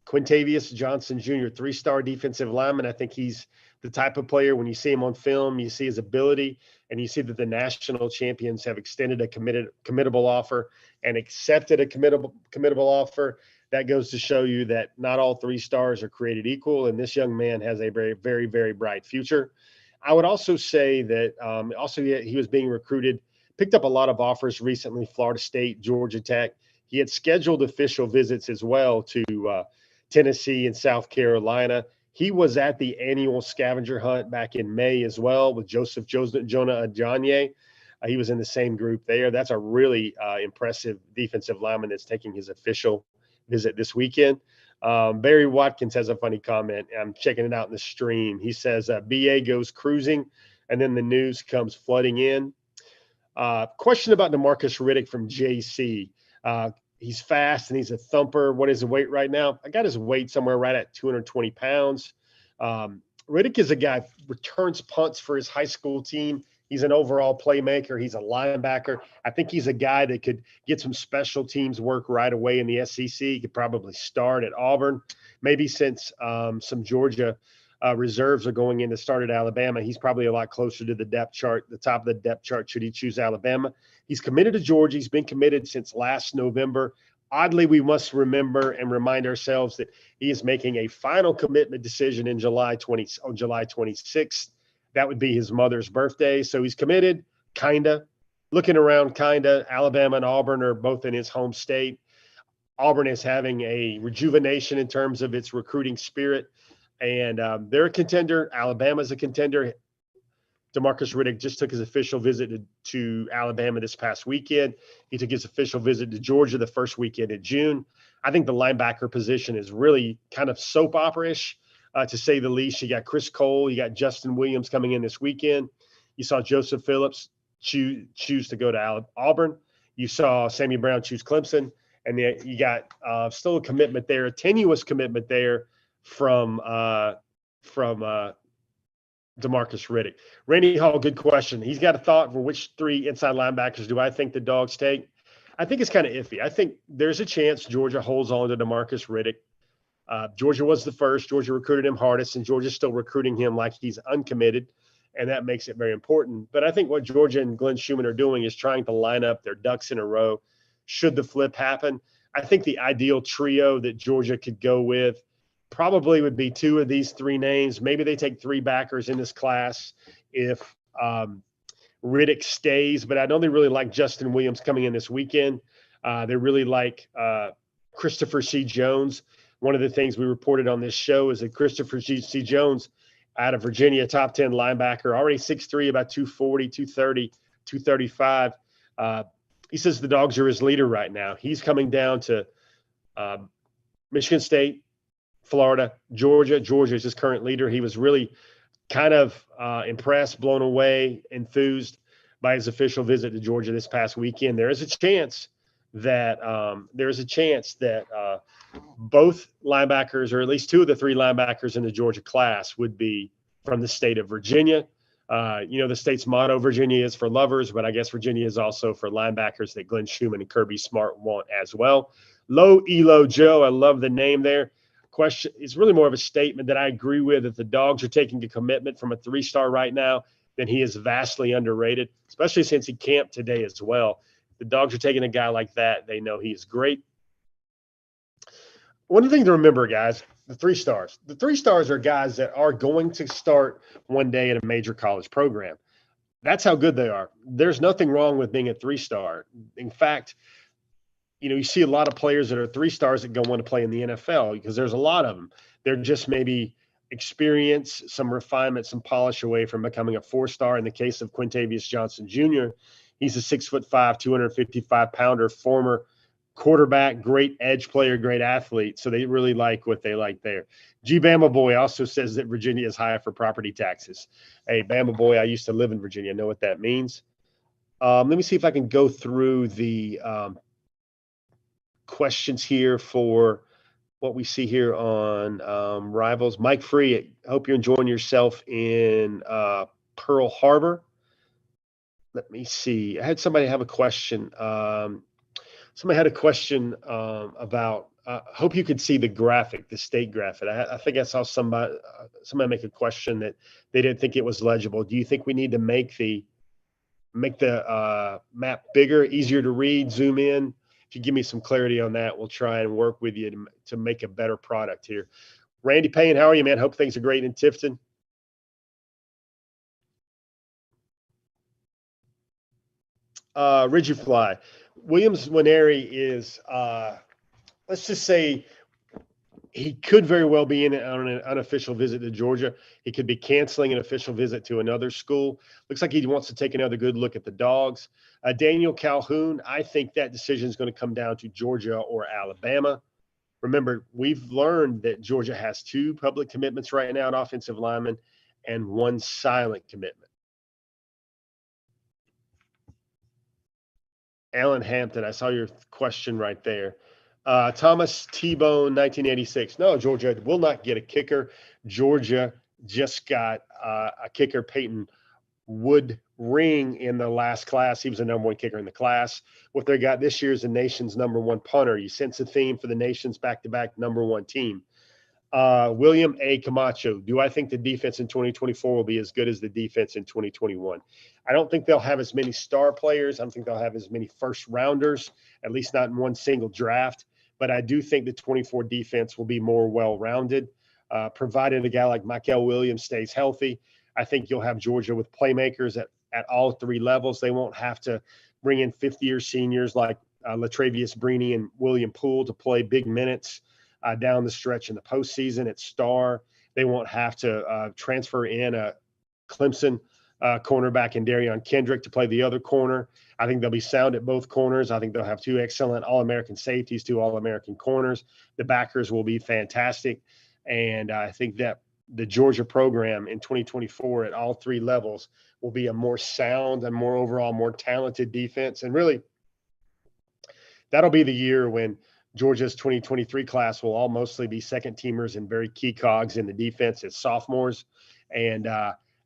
Quintavious Johnson Jr., 3-star defensive lineman. I think he's the type of player, when you see him on film, you see his ability, and you see that the national champions have extended a committable offer and accepted a committable offer. That goes to show you that not all 3 stars are created equal, and this young man has a very, very, very bright future. I would also say that he was being recruited, picked up a lot of offers recently, Florida State, Georgia Tech. He had scheduled official visits as well to Tennessee and South Carolina. He was at the annual scavenger hunt back in May as well with Joseph Jonah Ajanye. He was in the same group there. That's a really impressive defensive lineman that's taking his official visit this weekend. Barry Watkins has a funny comment. I'm checking it out in the stream. He says, BA goes cruising, and then the news comes flooding in. Question about DeMarcus Riddick from JC. He's fast and he's a thumper. What is the weight right now? I got his weight somewhere right at 220 pounds. Riddick is a guy who returns punts for his high school team. He's an overall playmaker. He's a linebacker. I think he's a guy that could get some special teams work right away in the SEC. He could probably start at Auburn. Maybe since some Georgia reserves are going in to start at Alabama, he's probably a lot closer to the depth chart, the top of the depth chart, should he choose Alabama. He's committed to Georgia. He's been committed since last November. Oddly, we must remember and remind ourselves that he is making a final commitment decision on July 26th. That would be his mother's birthday. So he's committed, kind of. Looking around, kind of. Alabama and Auburn are both in his home state. Auburn is having a rejuvenation in terms of its recruiting spirit. And they're a contender. Alabama's a contender. DeMarcus Riddick just took his official visit to Alabama this past weekend. He took his official visit to Georgia the first weekend in June. I think the linebacker position is really kind of soap opera-ish, to say the least. You got Chris Cole. You got Justin Williams coming in this weekend. You saw Joseph Phillips choose to go to Auburn. You saw Sammy Brown choose Clemson. And then you got still a commitment there, a tenuous commitment there from DeMarcus Riddick. Randy Hall, good question. He's got a thought for which 3 inside linebackers do I think the Dogs take. I think it's kind of iffy. I think there's a chance Georgia holds on to DeMarcus Riddick. Georgia was the first. Georgia recruited him hardest, and Georgia's still recruiting him like he's uncommitted, and that makes it very important. But I think what Georgia and Glenn Schumann are doing is trying to line up their ducks in a row should the flip happen. I think the ideal trio that Georgia could go with probably would be 2 of these 3 names. Maybe they take 3 backers in this class if Riddick stays, but I know they really like Justin Williams coming in this weekend. They really like Christopher C. Jones. One of the things we reported on this show is that Christopher C. Jones out of Virginia, top 10 linebacker, already 6'3", about 240, 230, 235. He says the Dogs are his leader right now. He's coming down to Michigan State, Florida, Georgia. Georgia is his current leader. He was really kind of impressed, blown away, enthused by his official visit to Georgia this past weekend. There is a chance that both linebackers, or at least 2 of the 3 linebackers in the Georgia class, would be from the state of Virginia. The state's motto, Virginia is for lovers, but I guess Virginia is also for linebackers that Glenn Schumann and Kirby Smart want as well. Low Elo Joe, I love the name there. Question is really more of a statement that I agree with. If the Dogs are taking a commitment from a 3-star right now, then he is vastly underrated, especially since he camped today as well. If the Dogs are taking a guy like that, they know he is great. One thing to remember, guys, the 3 stars. The 3 stars are guys that are going to start one day at a major college program. That's how good they are. There's nothing wrong with being a 3-star. In fact, you see a lot of players that are 3 stars that go on to play in the NFL because there's a lot of them. They're just maybe experience, some refinement, some polish away from becoming a 4-star. In the case of Quintavious Johnson Jr., he's a 6'5", 255-pounder, former quarterback, great edge player, great athlete. So they really like what they like there. G Bama Boy also says that Virginia is high for property taxes. Hey, Bama Boy, I used to live in Virginia. I know what that means. Let me see if I can go through the questions here for what we see here on Rivals. Mike Free, I hope you're enjoying yourself in Pearl Harbor. Let me see. I had somebody have a question. Somebody had a question about. Hope you could see the graphic, the state graphic. I think I saw somebody make a question that they didn't think it was legible. Do you think we need to make the map bigger, easier to read, zoom in? If you give me some clarity on that, we'll try and work with you to make a better product here. Randy Payne, how are you, man? Hope things are great in Tifton. Ridgefly. Williams Winery is, let's just say, he could very well be on an unofficial visit to Georgia. He could be canceling an official visit to another school. Looks like he wants to take another good look at the Dogs. Daniel Calhoun, I think that decision is going to come down to Georgia or Alabama. Remember, we've learned that Georgia has 2 public commitments right now at offensive linemen and 1 silent commitment. Alan Hampton, I saw your question right there. Thomas T-Bone, 1986. No, Georgia will not get a kicker. Georgia just got a kicker, Peyton Woodring, in the last class. He was the number 1 kicker in the class. What they got this year is the nation's number 1 punter. You sense the theme for the nation's back-to-back number 1 team. William A. Camacho, do I think the defense in 2024 will be as good as the defense in 2021? I don't think they'll have as many star players. I don't think they'll have as many first-rounders, at least not in one single draft. But I do think the 24 defense will be more well-rounded, provided a guy like Michael Williams stays healthy. I think you'll have Georgia with playmakers at all 3 levels. They won't have to bring in 50-year seniors like Latravius Brini and William Poole to play big minutes down the stretch in the postseason at star. They won't have to transfer in a Clemson cornerback in Darion Kendrick to play the other corner. I think they'll be sound at both corners. I think they'll have 2 excellent All-American safeties, 2 All-American corners. The backers will be fantastic. And I think that the Georgia program in 2024 at all 3 levels will be a more sound and more overall, more talented defense. And really, that'll be the year when Georgia's 2023 class will all mostly be second teamers and very key cogs in the defense as sophomores. And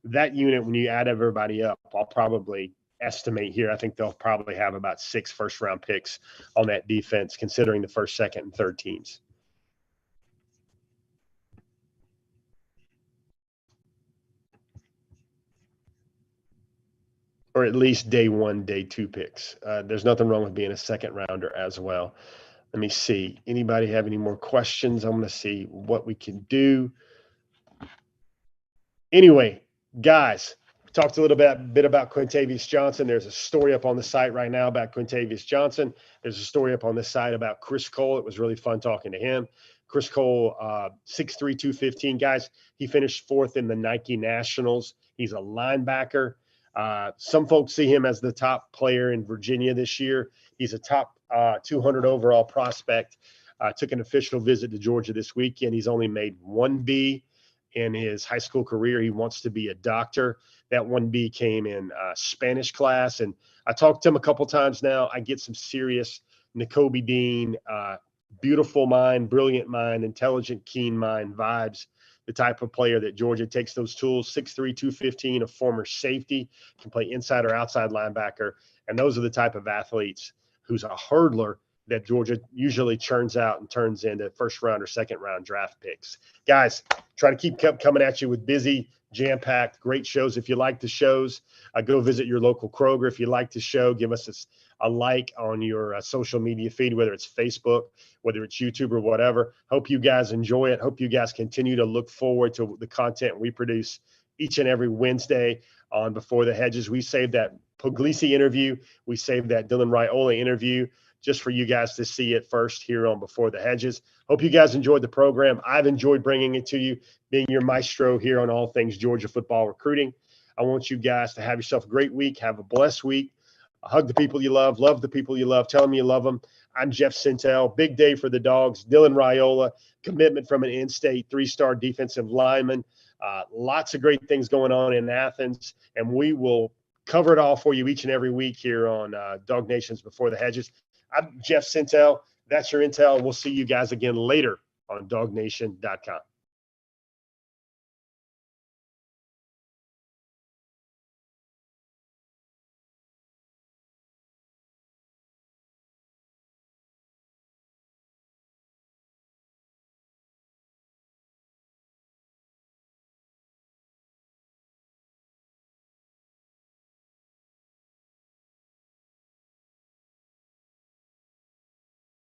that unit, when you add everybody up, I'll probably estimate here, I think they'll probably have about 6 first-round picks on that defense, considering the first, second, and third teams. Or at least day 1, day 2 picks. There's nothing wrong with being a second-rounder as well. Let me see. Anybody have any more questions? I'm going to see what we can do. Anyway, guys, we talked a little bit about Quintavious Johnson. There's a story up on the site right now about Quintavious Johnson. There's a story up on the site about Chris Cole. It was really fun talking to him. Chris Cole, 6'3", 215. Guys, he finished 4th in the Nike Nationals. He's a linebacker. Some folks see him as the top player in Virginia this year. He's a top 200 overall prospect. Took an official visit to Georgia this weekend. He's only made 1B in his high school career. He wants to be a doctor. That 1B came in Spanish class. And I talked to him a couple times now. I get some serious Nakobe Dean, beautiful mind, brilliant mind, intelligent, keen mind vibes. The type of player that Georgia takes those tools, 6'3", 215, a former safety, can play inside or outside linebacker. And those are the type of athletes who's a hurdler that Georgia usually churns out and turns into first-round or second-round draft picks. Guys, try to keep coming at you with busy, jam-packed, great shows. If you like the shows, go visit your local Kroger. If you like the show, give us a like on your social media feed, whether it's Facebook, whether it's YouTube or whatever. Hope you guys enjoy it. Hope you guys continue to look forward to the content we produce each and every Wednesday on Before the Hedges. We saved that Puglisi interview. We saved that Dylan Raiola interview just for you guys to see it first here on Before the Hedges. Hope you guys enjoyed the program. I've enjoyed bringing it to you, being your maestro here on all things Georgia football recruiting. I want you guys to have yourself a great week. Have a blessed week. Hug the people you love the people you love, tell them you love them. I'm Jeff Sentell. Big day for the Dogs. Dylan Raiola, commitment from an in-state 3-star defensive lineman. Lots of great things going on in Athens, and we will cover it all for you each and every week here on DawgNation's Before the Hedges. I'm Jeff Sentell. That's your intel. We'll see you guys again later on DawgNation.com.